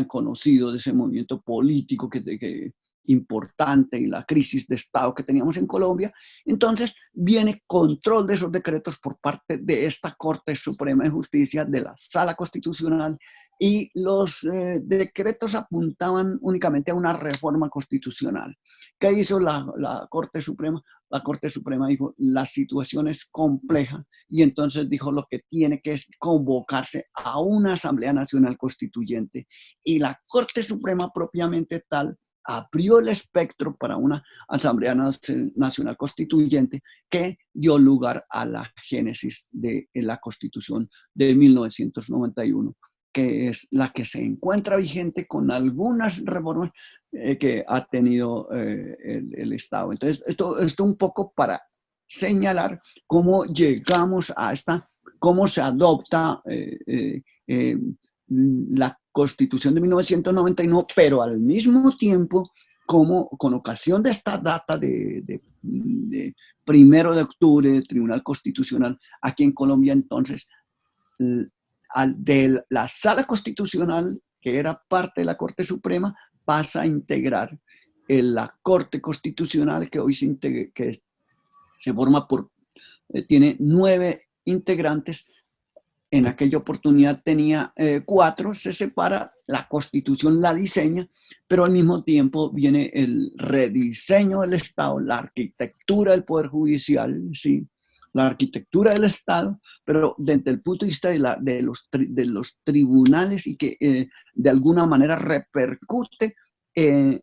conocido de ese movimiento político que importante y la crisis de Estado que teníamos en Colombia. Entonces viene control de esos decretos por parte de esta Corte Suprema de Justicia, de la Sala Constitucional, y los decretos apuntaban únicamente a una reforma constitucional. ¿Qué hizo la Corte Suprema? La Corte Suprema dijo, la situación es compleja, y entonces dijo lo que tiene que es convocarse a una Asamblea Nacional Constituyente, y la Corte Suprema propiamente tal abrió el espectro para una Asamblea Nacional Constituyente que dio lugar a la génesis de la Constitución de 1991, que es la que se encuentra vigente con algunas reformas que ha tenido el Estado. Entonces, esto un poco para señalar cómo llegamos a cómo se adopta la Constitución de 1991, pero al mismo tiempo, como con ocasión de esta data de 1 de octubre del Tribunal Constitucional aquí en Colombia, entonces de la Sala Constitucional, que era parte de la Corte Suprema, pasa a integrar la Corte Constitucional, que hoy se forma tiene 9 integrantes. En aquella oportunidad tenía 4, se separa, la Constitución la diseña, pero al mismo tiempo viene el rediseño del Estado, la arquitectura del Poder Judicial, ¿sí? La arquitectura del Estado, pero desde el punto de vista de los tribunales, y que de alguna manera repercute en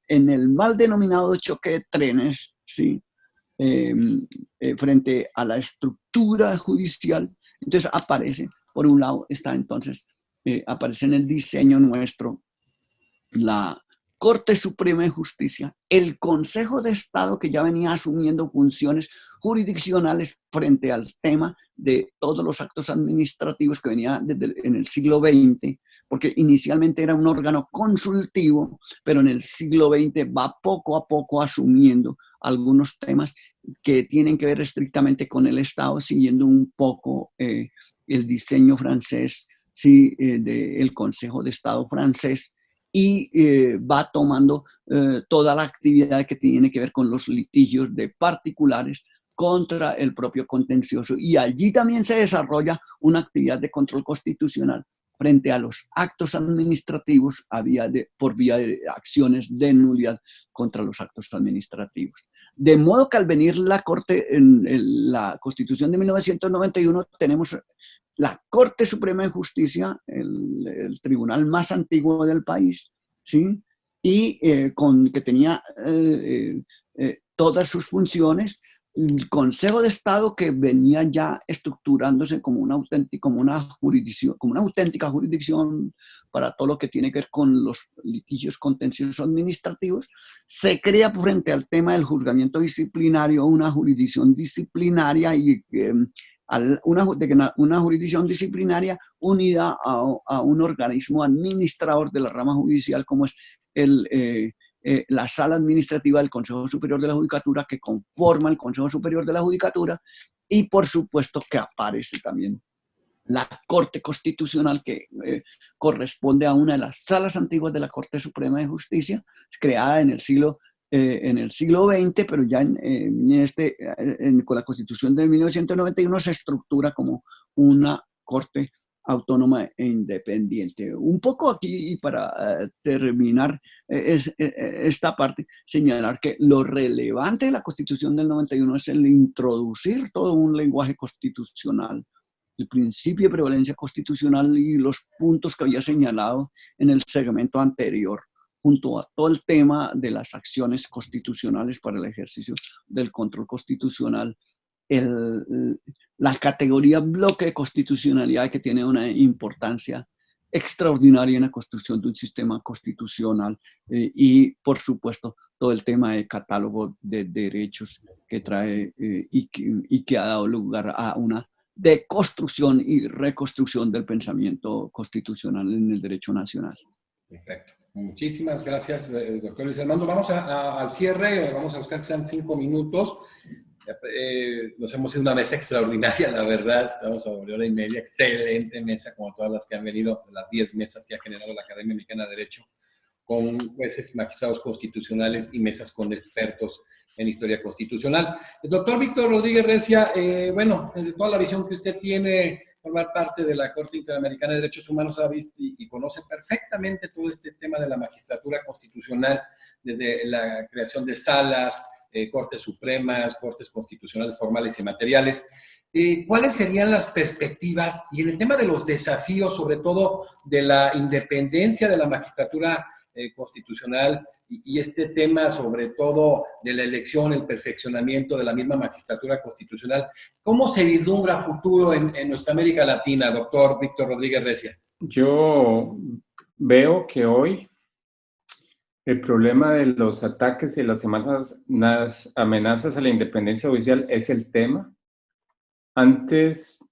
el mal denominado choque de trenes, ¿sí? Frente a la estructura judicial. Entonces aparece, por un lado está entonces, aparece en el diseño nuestro la Corte Suprema de Justicia, el Consejo de Estado, que ya venía asumiendo funciones jurisdiccionales frente al tema de todos los actos administrativos, que venía en el siglo XX, porque inicialmente era un órgano consultivo, pero en el siglo XX va poco a poco asumiendo algunos temas que tienen que ver estrictamente con el Estado, siguiendo un poco el diseño francés, ¿sí? Del Consejo de Estado francés, y va tomando toda la actividad que tiene que ver con los litigios de particulares contra el propio contencioso. Y allí también se desarrolla una actividad de control constitucional frente a los actos administrativos por vía de acciones de nulidad contra los actos administrativos. De modo que al venir la Corte, en la Constitución de 1991, tenemos la Corte Suprema de Justicia, el tribunal más antiguo del país, ¿sí? Y que tenía todas sus funciones, el Consejo de Estado, que venía ya estructurándose como una auténtica jurisdicción para todo lo que tiene que ver con los litigios contenciosos administrativos. Se crea frente al tema del juzgamiento disciplinario una jurisdicción disciplinaria, y una jurisdicción disciplinaria unida a un organismo administrador de la rama judicial, como es la Sala Administrativa del Consejo Superior de la Judicatura, que conforma el Consejo Superior de la Judicatura, y por supuesto que aparece también la Corte Constitucional, que corresponde a una de las salas antiguas de la Corte Suprema de Justicia, creada en el siglo XX, pero ya con la Constitución de 1991 se estructura como una Corte autónoma e independiente. Un poco aquí, y para terminar esta parte, señalar que lo relevante de la Constitución del 91 es el introducir todo un lenguaje constitucional, el principio de prevalencia constitucional y los puntos que había señalado en el segmento anterior, junto a todo el tema de las acciones constitucionales para el ejercicio del control constitucional, la categoría bloque de constitucionalidad, que tiene una importancia extraordinaria en la construcción de un sistema constitucional, y por supuesto todo el tema de catálogo de derechos que trae y que ha dado lugar a una deconstrucción y reconstrucción del pensamiento constitucional en el derecho nacional.
Perfecto. Muchísimas gracias, doctor Luis Armando. Vamos al cierre, vamos a buscar que sean 5 minutos. Nos hemos hecho una mesa extraordinaria, la verdad. Estamos a 1 hora y media. Excelente mesa, como todas las que han venido, las 10 mesas que ha generado la Academia Mexicana de Derecho, con jueces, magistrados constitucionales y mesas con expertos en historia constitucional. El doctor Víctor Rodríguez Recia, bueno, desde toda la visión que usted tiene, formar parte de la Corte Interamericana de Derechos Humanos, ha visto y conoce perfectamente todo este tema de la magistratura constitucional, desde la creación de salas, Cortes Supremas, Cortes Constitucionales formales y materiales. ¿Cuáles serían las perspectivas y en el tema de los desafíos, sobre todo de la independencia de la magistratura constitucional y este tema sobre todo de la elección, el perfeccionamiento de la misma magistratura constitucional? ¿Cómo se vislumbra futuro en nuestra América Latina, doctor Víctor Rodríguez Recia?
Yo veo que hoy el problema de los ataques y las amenazas a la independencia judicial es el tema. Antes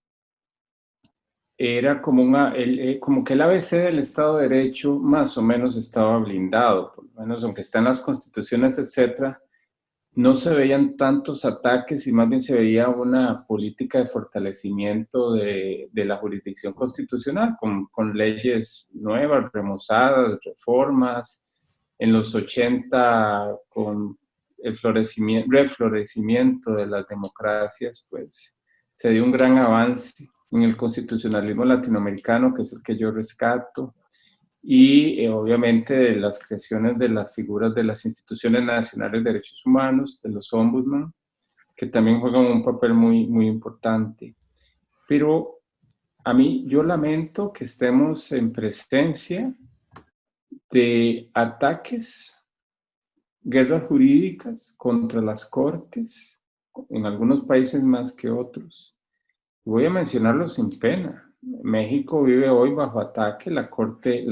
era como que el ABC del Estado de Derecho más o menos estaba blindado, por lo menos aunque están las constituciones, etcétera. no se veían tantos ataques y más bien se veía una política de fortalecimiento de la jurisdicción constitucional con leyes nuevas, remozadas, reformas. En los 80, con el reflorecimiento de las democracias, pues se dio un gran avance en el constitucionalismo latinoamericano, que es el que yo rescato, y obviamente de las creaciones de las figuras de las instituciones nacionales de derechos humanos, de los ombudsman, que también juegan un papel muy, muy importante. Pero a mí, yo lamento que estemos en presencia de ataques, guerras jurídicas contra las cortes, en algunos países más que otros. Voy a mencionarlo sin pena. México vive hoy bajo ataque, la Corte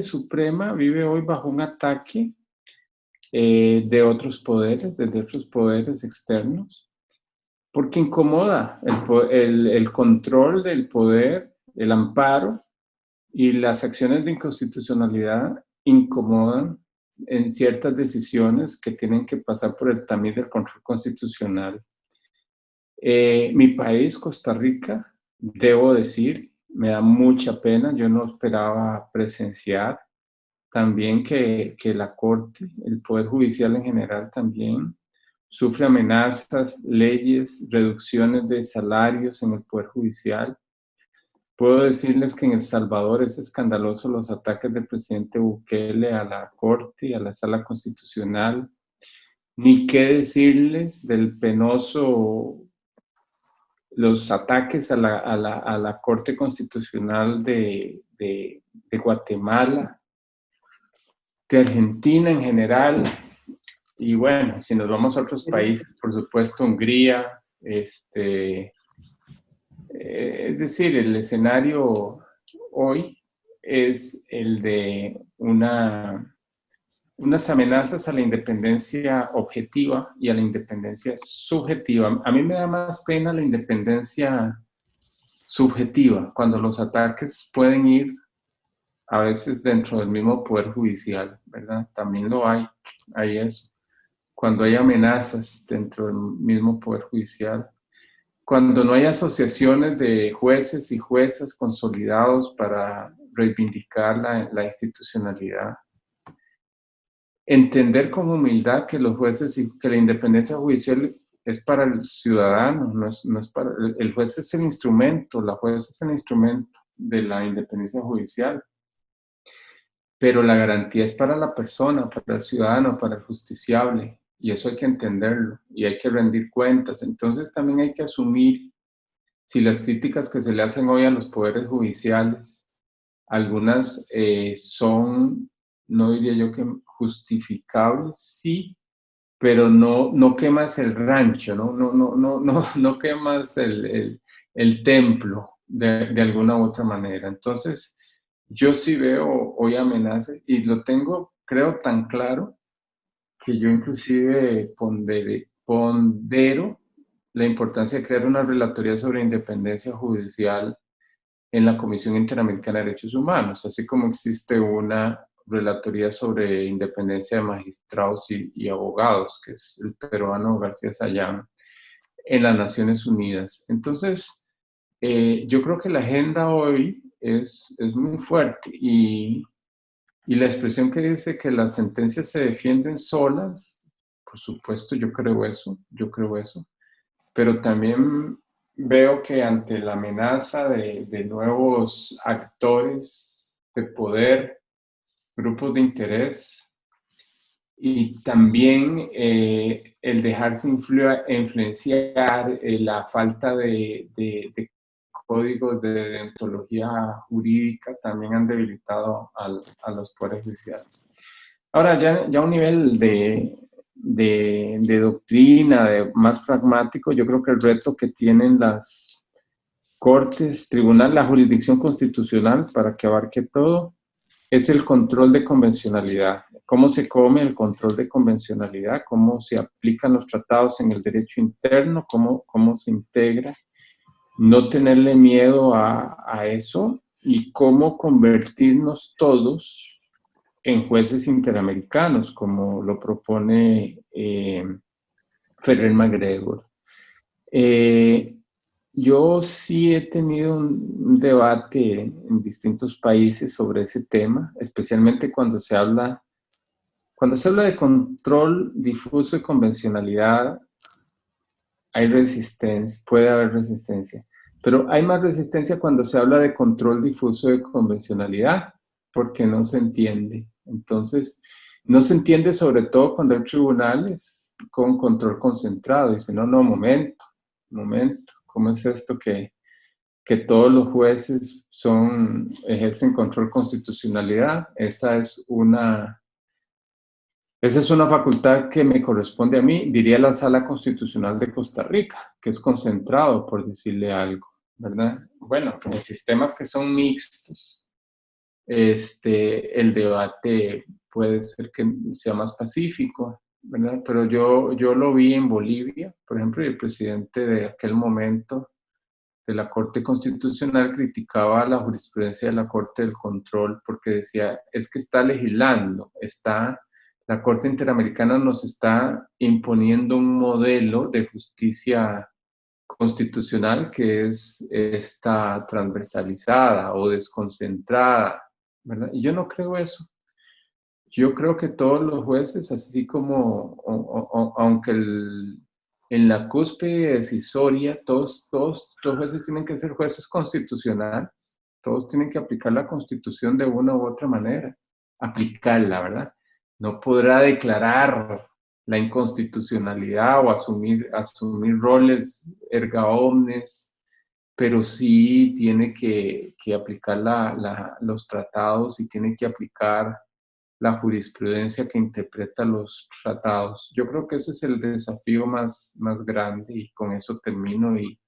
Suprema vive hoy bajo un ataque de otros poderes externos, porque incomoda el control del poder, el amparo y las acciones de inconstitucionalidad incomodan en ciertas decisiones que tienen que pasar por el tamiz del control constitucional. Mi país, Costa Rica, debo decir, me da mucha pena, yo no esperaba presenciar también que la Corte, el Poder Judicial en general también, sufre amenazas, leyes, reducciones de salarios en el Poder Judicial. Puedo decirles que en El Salvador es escandaloso los ataques del presidente Bukele a la Corte y a la Sala Constitucional. Ni qué decirles del penoso, los ataques a la Corte Constitucional de Guatemala, de Argentina en general, y bueno, si nos vamos a otros países, por supuesto Hungría, es decir, el escenario hoy es el de unas amenazas a la independencia objetiva y a la independencia subjetiva. A mí me da más pena la independencia subjetiva, cuando los ataques pueden ir a veces dentro del mismo Poder Judicial, ¿verdad? También lo hay eso. Cuando hay amenazas dentro del mismo Poder Judicial, cuando no hay asociaciones de jueces y juezas consolidados para reivindicar la institucionalidad. Entender con humildad que los jueces y que la independencia judicial es para el ciudadano, no es para el juez, es el instrumento, la jueza es el instrumento de la independencia judicial, pero la garantía es para la persona, para el ciudadano, para el justiciable, y eso hay que entenderlo y hay que rendir cuentas. Entonces también hay que asumir si las críticas que se le hacen hoy a los poderes judiciales, algunas son, no diría yo que justificables, sí, pero no quemas el rancho, no quemas el templo de alguna u otra manera. Entonces, yo sí veo hoy amenazas y lo tengo, creo, tan claro que yo inclusive pondero la importancia de crear una relatoría sobre independencia judicial en la Comisión Interamericana de Derechos Humanos, así como existe una relatoría sobre independencia de magistrados y abogados, que es el peruano García Sayán, en las Naciones Unidas. Entonces, yo creo que la agenda hoy es muy fuerte y la expresión que dice que las sentencias se defienden solas, por supuesto yo creo eso, pero también veo que ante la amenaza de nuevos actores de poder, grupos de interés, y también el dejarse influenciar, la falta de códigos de deontología jurídica también han debilitado a los poderes judiciales. Ahora, ya a un nivel de doctrina, de más pragmático, yo creo que el reto que tienen las cortes, tribunal, la jurisdicción constitucional, para que abarque todo, es el control de convencionalidad. ¿Cómo se come el control de convencionalidad? ¿Cómo se aplican los tratados en el derecho interno? ¿Cómo se integra? No tenerle miedo a eso y cómo convertirnos todos en jueces interamericanos, como lo propone Ferrer MacGregor. Yo sí he tenido un debate en distintos países sobre ese tema, especialmente cuando se habla de control difuso y convencionalidad. Hay resistencia, puede haber resistencia, pero hay más resistencia cuando se habla de control difuso de convencionalidad, porque no se entiende. Entonces, no se entiende sobre todo cuando hay tribunales con control concentrado. Dicen, no, momento, ¿cómo es esto que todos los jueces ejercen control constitucionalidad? Esa es una facultad que me corresponde a mí, diría la Sala Constitucional de Costa Rica, que es concentrado, por decirle algo, ¿verdad? Bueno, en sistemas que son mixtos, el debate puede ser que sea más pacífico, ¿verdad? Pero yo lo vi en Bolivia, por ejemplo, y el presidente de aquel momento de la Corte Constitucional criticaba la jurisprudencia de la Corte del Control porque decía, es que está legislando, la Corte Interamericana nos está imponiendo un modelo de justicia constitucional que está transversalizada o desconcentrada, ¿verdad? Y yo no creo eso. Yo creo que todos los jueces, así como, aunque en la cúspide decisoria, todos los jueces tienen que ser jueces constitucionales, todos tienen que aplicar la Constitución de una u otra manera, aplicarla, ¿verdad? No podrá declarar la inconstitucionalidad o asumir roles erga omnes, pero sí tiene que aplicar los tratados y tiene que aplicar la jurisprudencia que interpreta los tratados. Yo creo que ese es el desafío más grande, y con eso termino, y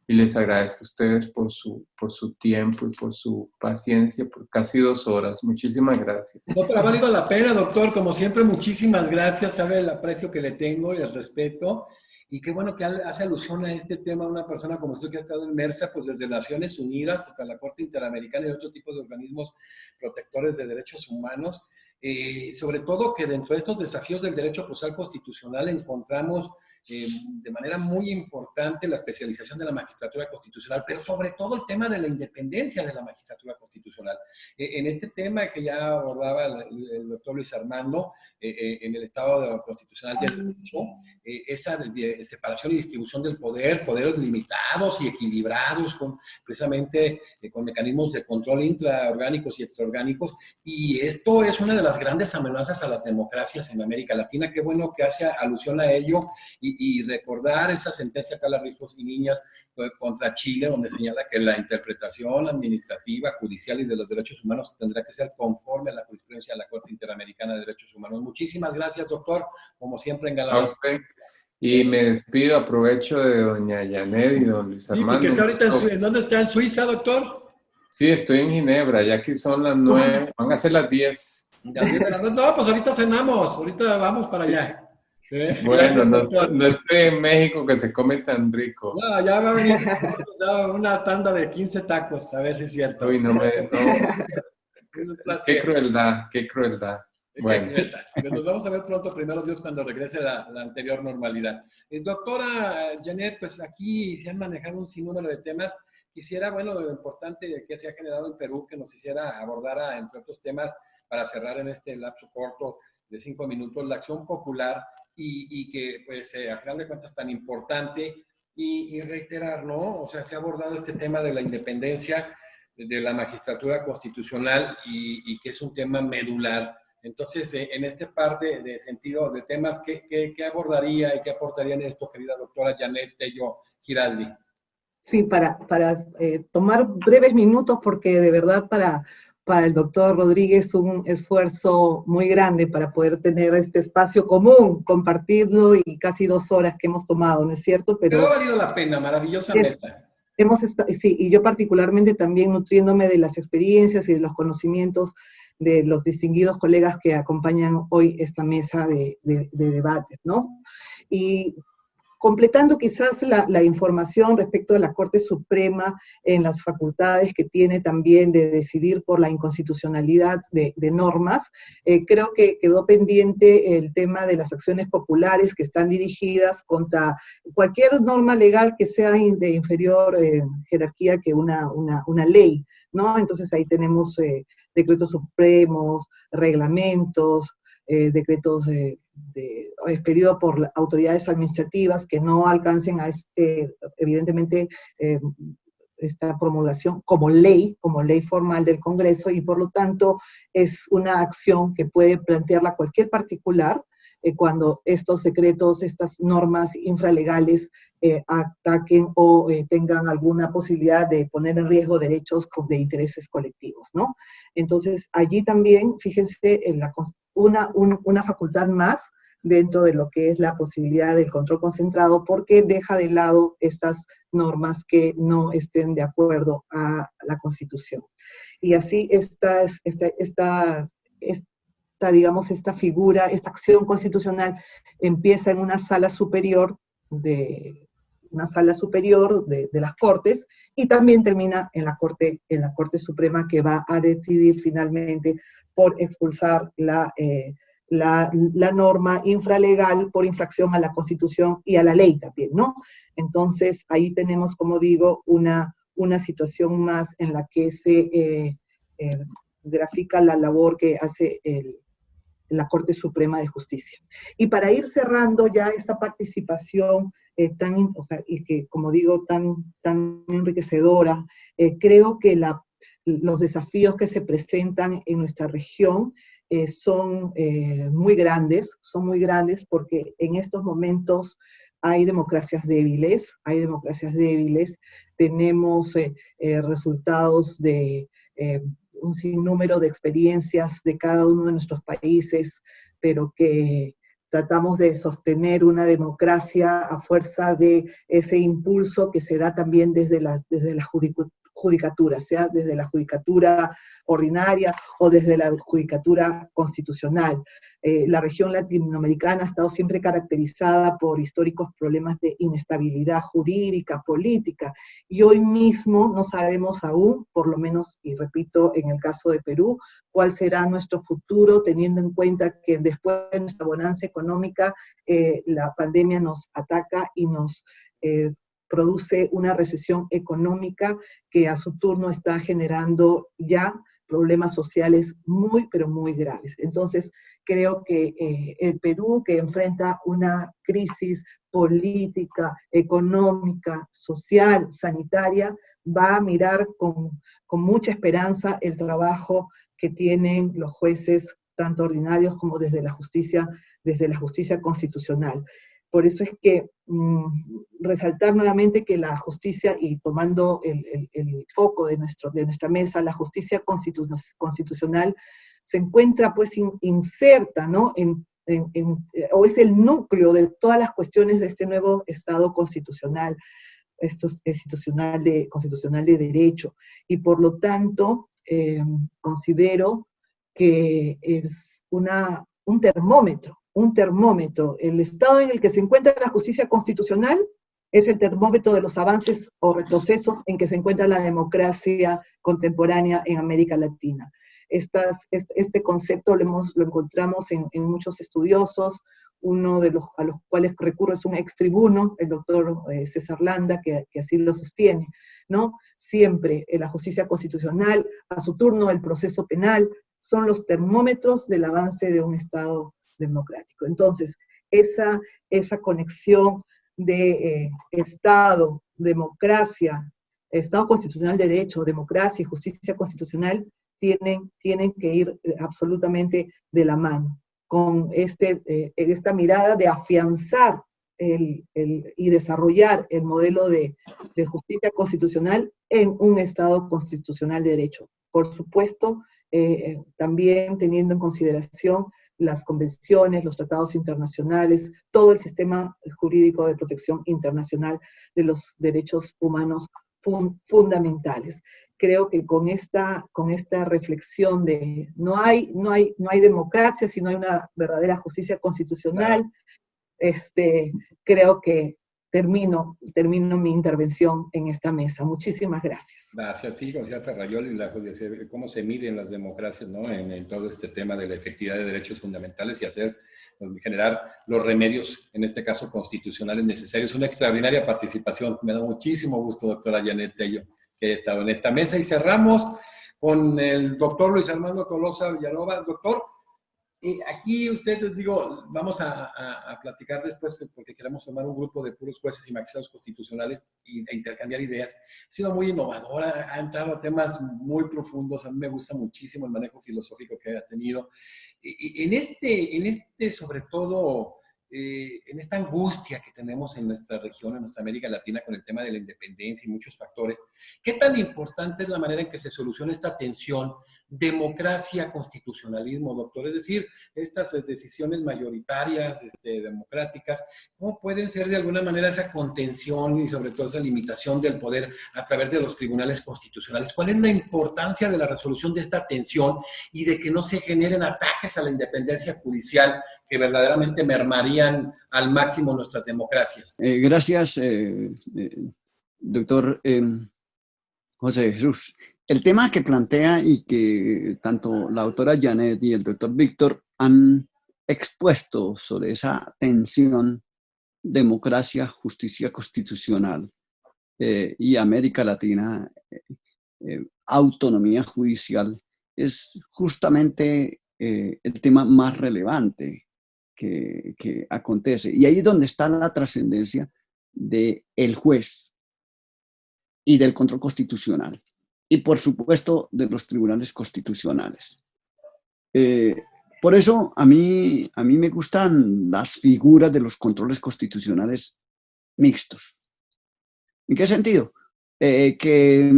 les agradezco a ustedes por su tiempo y por su paciencia por casi 2 horas. Muchísimas gracias.
No, pero ha valido la pena, doctor. Como siempre, muchísimas gracias. Sabe el aprecio que le tengo y el respeto. Y qué bueno que hace alusión a este tema una persona como usted que ha estado inmersa pues desde Naciones Unidas hasta la Corte Interamericana y otro tipo de organismos protectores de derechos humanos. Sobre todo que dentro de estos desafíos del derecho procesal constitucional encontramos de manera muy importante la especialización de la magistratura constitucional, pero sobre todo el tema de la independencia de la magistratura constitucional. En este tema que ya abordaba el doctor Luis Armando, en el Estado constitucional del derecho, esa separación y distribución del poder, poderes limitados y equilibrados, precisamente con mecanismos de control intraorgánicos y extraorgánicos, y esto es una de las grandes amenazas a las democracias en América Latina. Qué bueno que hace alusión a ello, y recordar esa sentencia Carla Rifos y Niñas contra Chile, donde señala que la interpretación administrativa, judicial y de los derechos humanos tendrá que ser conforme a la jurisprudencia de la Corte Interamericana de Derechos Humanos. Muchísimas gracias, doctor. Como siempre, engalanado.
A usted. Y me despido, aprovecho de doña Janet y don Luis Armando.
Sí, porque está ahorita ¿en dónde está? ¿En Suiza, doctor?
Sí, estoy en Ginebra, ya aquí son las 9, van a ser las 10.
No, pues ahorita cenamos, ahorita vamos para allá.
Bueno, no estoy en México que se come tan rico.
No, ya va a venir una tanda de 15 tacos, a ver si es cierto.
Uy, no. Qué crueldad, qué crueldad. Bueno.
Nos vamos a ver pronto, primero Dios, cuando regrese la anterior normalidad. Doctora Janet, pues aquí se han manejado un sinnúmero de temas. Quisiera, bueno, lo importante que se ha generado en Perú, que nos hiciera abordar, entre otros temas, para cerrar en este lapso corto de 5 minutos, la acción popular y que, pues, a final de cuentas, tan importante y reiterar, ¿no? O sea, se ha abordado este tema de la independencia de la magistratura constitucional y que es un tema medular. Entonces, en esta parte de sentido de temas, ¿qué abordaría y qué aportaría en esto, querida doctora Janet Tello Giraldi?
Sí, para tomar breves minutos, porque de verdad para el doctor Rodríguez un esfuerzo muy grande para poder tener este espacio común, compartirlo, y casi 2 horas que hemos tomado, ¿no es cierto?
Pero ha valido la pena, maravillosa meta.
Sí, y yo particularmente también nutriéndome de las experiencias y de los conocimientos de los distinguidos colegas que acompañan hoy esta mesa de debates, ¿no? Y Completando quizás la información respecto a la Corte Suprema en las facultades que tiene también de decidir por la inconstitucionalidad de normas, creo que quedó pendiente el tema de las acciones populares que están dirigidas contra cualquier norma legal que sea de inferior jerarquía que una ley, ¿no? Entonces ahí tenemos decretos supremos, reglamentos, decretos expedidos por autoridades administrativas que no alcancen a evidentemente, esta promulgación como ley formal del Congreso, y por lo tanto es una acción que puede plantearla cualquier particular cuando estos decretos, estas normas infralegales ataquen o tengan alguna posibilidad de poner en riesgo derechos de intereses colectivos, ¿no? Entonces, allí también, fíjense, una facultad más dentro de lo que es la posibilidad del control concentrado, porque deja de lado estas normas que no estén de acuerdo a la Constitución. Y así digamos, esta figura, esta acción constitucional empieza en una sala superior de las Cortes, y también termina en la Corte Suprema, que va a decidir finalmente por expulsar la norma infralegal por infracción a la Constitución y a la ley también, ¿no? Entonces, ahí tenemos, como digo, una situación más en la que se grafica la labor que hace la Corte Suprema de Justicia. Y para ir cerrando ya esta participación y que, como digo, tan enriquecedora, creo que los desafíos que se presentan en nuestra región son muy grandes porque en estos momentos hay democracias débiles, tenemos resultados de un sinnúmero de experiencias de cada uno de nuestros países, pero que tratamos de sostener una democracia a fuerza de ese impulso que se da también desde la judicatura, sea desde la judicatura ordinaria o desde la judicatura constitucional. La región latinoamericana ha estado siempre caracterizada por históricos problemas de inestabilidad jurídica, política, y hoy mismo no sabemos aún, por lo menos, y repito, en el caso de Perú, cuál será nuestro futuro, teniendo en cuenta que después de nuestra bonanza económica, la pandemia nos ataca y nos produce una recesión económica que a su turno está generando ya problemas sociales muy, pero muy graves. Entonces, creo que el Perú, que enfrenta una crisis política, económica, social, sanitaria, va a mirar con mucha esperanza el trabajo que tienen los jueces, tanto ordinarios como desde la justicia constitucional. Por eso es que resaltar nuevamente que la justicia, y tomando el foco de nuestra mesa, la justicia constitucional se encuentra pues inserta, ¿no? O es el núcleo de todas las cuestiones de este nuevo Estado constitucional, constitucional de derecho. Y por lo tanto, considero que es un termómetro. El estado en el que se encuentra la justicia constitucional es el termómetro de los avances o retrocesos en que se encuentra la democracia contemporánea en América Latina. Este concepto lo encontramos en muchos estudiosos. Uno a los cuales recurro es un extribuno, el doctor César Landa, que así lo sostiene, ¿no? Siempre la justicia constitucional, a su turno el proceso penal, son los termómetros del avance de un Estado democrático. Entonces, esa conexión de Estado, democracia, Estado constitucional de derecho, democracia y justicia constitucional tienen que ir absolutamente de la mano, con esta mirada de afianzar y desarrollar el modelo de justicia constitucional en un Estado constitucional de derecho. Por supuesto, también teniendo en consideración las convenciones, los tratados internacionales, todo el sistema jurídico de protección internacional de los derechos humanos fundamentales. Creo que con esta reflexión de no hay democracia si no hay una verdadera justicia constitucional, creo que termino mi intervención en esta mesa. Muchísimas gracias.
Gracias, sí, como decía Ferrayol, cómo se miden las democracias, ¿no? En todo este tema de la efectividad de derechos fundamentales y generar los remedios, en este caso constitucionales necesarios. Una extraordinaria participación. Me da muchísimo gusto, doctora Janet Tello, que haya estado en esta mesa. Y cerramos con el doctor Luis Armando Tolosa Villalobos. Doctor, aquí ustedes, digo, vamos a platicar después porque queremos formar un grupo de puros jueces y magistrados constitucionales e intercambiar ideas. Ha sido muy innovadora, ha entrado a temas muy profundos, a mí me gusta muchísimo el manejo filosófico que ha tenido. Y en este sobre todo, en esta angustia que tenemos en nuestra región, en nuestra América Latina, con el tema de la independencia y muchos factores, ¿qué tan importante es la manera en que se soluciona esta tensión democracia, constitucionalismo, doctor? Es decir, estas decisiones mayoritarias, democráticas, ¿cómo pueden ser de alguna manera esa contención y sobre todo esa limitación del poder a través de los tribunales constitucionales? ¿Cuál es la importancia de la resolución de esta tensión y de que no se generen ataques a la independencia judicial que verdaderamente mermarían al máximo nuestras democracias?
Gracias, doctor José de Jesús. El tema que plantea y que tanto la doctora Janet y el doctor Víctor han expuesto sobre esa tensión democracia, justicia constitucional y América Latina, autonomía judicial, es justamente el tema más relevante que acontece. Y ahí es donde está la trascendencia del juez y del control constitucional. Y por supuesto de los tribunales constitucionales. Por eso a mí me gustan las figuras de los controles constitucionales mixtos. ¿En qué sentido? Que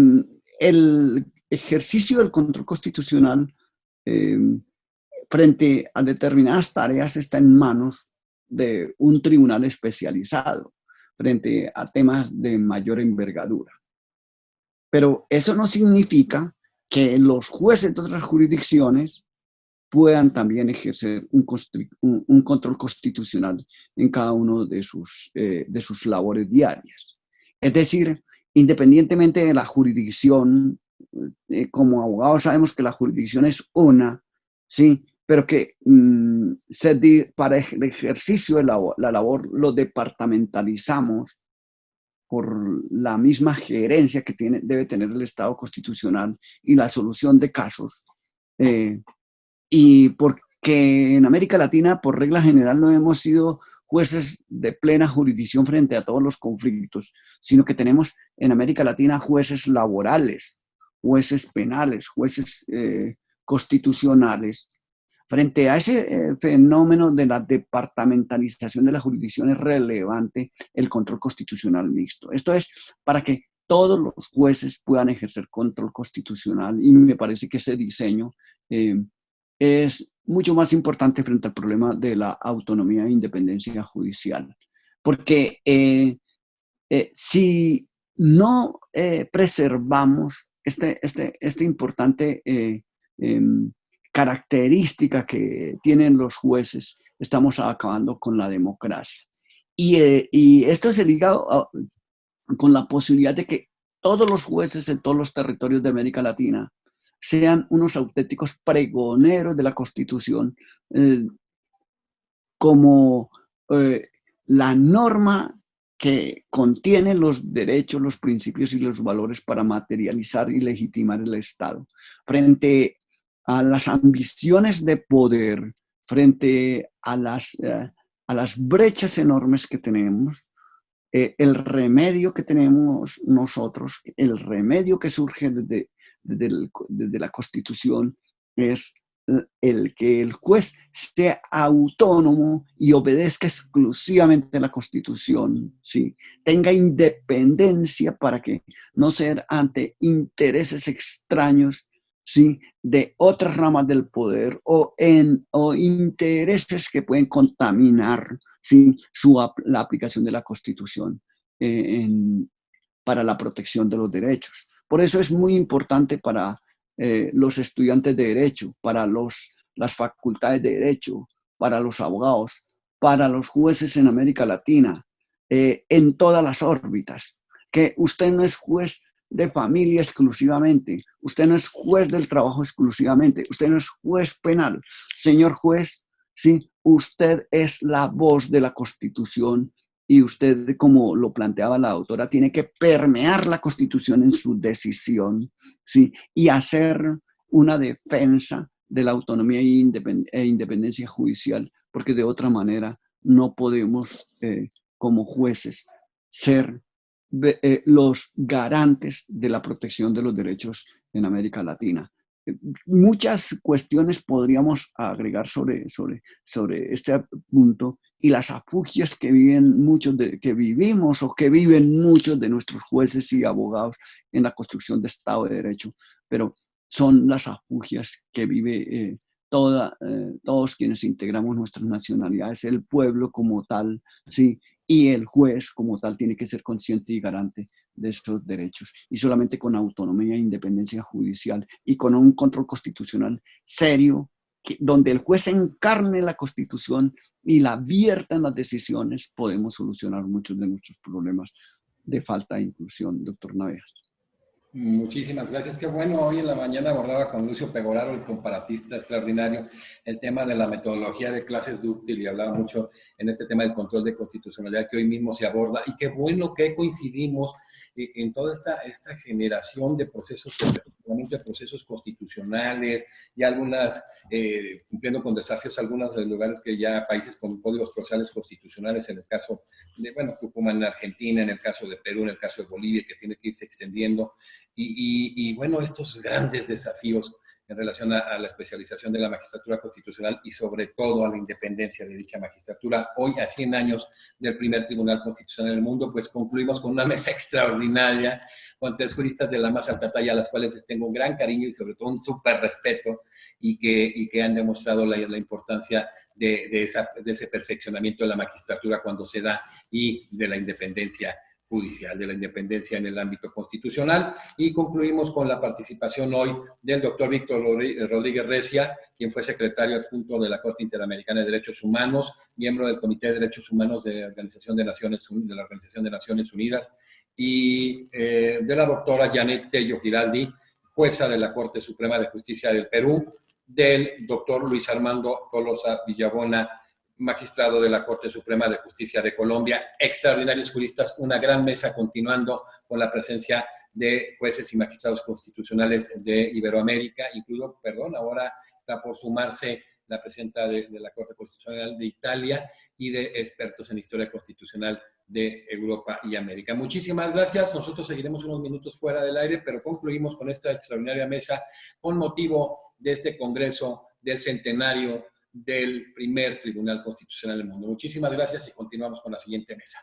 el ejercicio del control constitucional frente a determinadas tareas está en manos de un tribunal especializado frente a temas de mayor envergadura. Pero eso no significa que los jueces de otras jurisdicciones puedan también ejercer un control constitucional en cada uno de sus labores diarias. Es decir, independientemente de la jurisdicción, como abogados sabemos que la jurisdicción es una, ¿sí? Pero que para el ejercicio de la labor lo departamentalizamos por la misma gerencia que debe tener el Estado constitucional y la solución de casos. Y porque en América Latina, por regla general, no hemos sido jueces de plena jurisdicción frente a todos los conflictos, sino que tenemos en América Latina jueces laborales, jueces penales, jueces constitucionales. Frente a ese fenómeno de la departamentalización de la jurisdicción es relevante el control constitucional mixto. Esto es para que todos los jueces puedan ejercer control constitucional y me parece que ese diseño es mucho más importante frente al problema de la autonomía e independencia judicial. Porque si no preservamos este importante característica que tienen los jueces, estamos acabando con la democracia. Y esto se liga con la posibilidad de que todos los jueces en todos los territorios de América Latina sean unos auténticos pregoneros de la Constitución, como la norma que contiene los derechos, los principios y los valores para materializar y legitimar el Estado. Frente a las ambiciones de poder, frente a las brechas enormes que tenemos, el remedio que tenemos nosotros, el remedio que surge desde la Constitución es el que el juez sea autónomo y obedezca exclusivamente a la Constitución, ¿sí? Tenga independencia para que no ser ante intereses extraños, ¿sí? De otras ramas del poder o intereses que pueden contaminar, ¿sí? La aplicación de la Constitución para la protección de los derechos. Por eso es muy importante para los estudiantes de Derecho, para las facultades de Derecho, para los abogados, para los jueces en América Latina, en todas las órbitas, que usted no es juez de familia exclusivamente, usted no es juez del trabajo exclusivamente, usted no es juez penal. Señor juez, sí, usted es la voz de la Constitución y usted, como lo planteaba la autora, tiene que permear la Constitución en su decisión, sí, y hacer una defensa de la autonomía e independencia judicial, porque de otra manera no podemos, como jueces, ser los garantes de la protección de los derechos en América Latina. Muchas cuestiones podríamos agregar sobre este punto y las afugias que que vivimos o que viven muchos de nuestros jueces y abogados en la construcción de Estado de Derecho, pero son las afugias que vive todos quienes integramos nuestras nacionalidades, el pueblo como tal, ¿sí? Y el juez como tal tiene que ser consciente y garante de estos derechos. Y solamente con autonomía e independencia judicial y con un control constitucional serio, donde el juez encarne la Constitución y la vierta en las decisiones, podemos solucionar muchos de nuestros problemas de falta de inclusión, doctor Navejas.
Muchísimas gracias. Qué bueno, hoy en la mañana abordaba con Lucio Pegoraro, el comparatista extraordinario, el tema de la metodología de clases dúctil y hablaba mucho en este tema del control de constitucionalidad que hoy mismo se aborda y qué bueno que coincidimos en toda esta generación de procesos, de procesos constitucionales y algunas, cumpliendo con desafíos, algunos de los lugares que ya países con códigos procesales constitucionales, en el caso de, bueno, Tucumán en Argentina, en el caso de Perú, en el caso de Bolivia, que tiene que irse extendiendo. Y bueno, estos grandes desafíos en relación a la especialización de la magistratura constitucional y sobre todo a la independencia de dicha magistratura. Hoy, a 100 años del primer tribunal constitucional del mundo, pues concluimos con una mesa extraordinaria con 3 juristas de la más alta talla, a las cuales les tengo un gran cariño y sobre todo un súper respeto y que han demostrado la importancia de ese perfeccionamiento de la magistratura cuando se da y de la independencia judicial, de la independencia en el ámbito constitucional. Y concluimos con la participación hoy del doctor Víctor Rodríguez Recia, quien fue secretario adjunto de la Corte Interamericana de Derechos Humanos, miembro del Comité de Derechos Humanos de la Organización de Naciones Unidas, y de la doctora Janet Tello Giraldi, jueza de la Corte Suprema de Justicia del Perú, del doctor Luis Armando Tolosa Villabona, magistrado de la Corte Suprema de Justicia de Colombia, extraordinarios juristas, una gran mesa continuando con la presencia de jueces y magistrados constitucionales de Iberoamérica, incluido, ahora está por sumarse la presidenta de la Corte Constitucional de Italia y de expertos en historia constitucional de Europa y América. Muchísimas gracias. Nosotros seguiremos unos minutos fuera del aire, pero concluimos con esta extraordinaria mesa con motivo de este Congreso del Centenario del primer Tribunal Constitucional del mundo. Muchísimas gracias y continuamos con la siguiente mesa.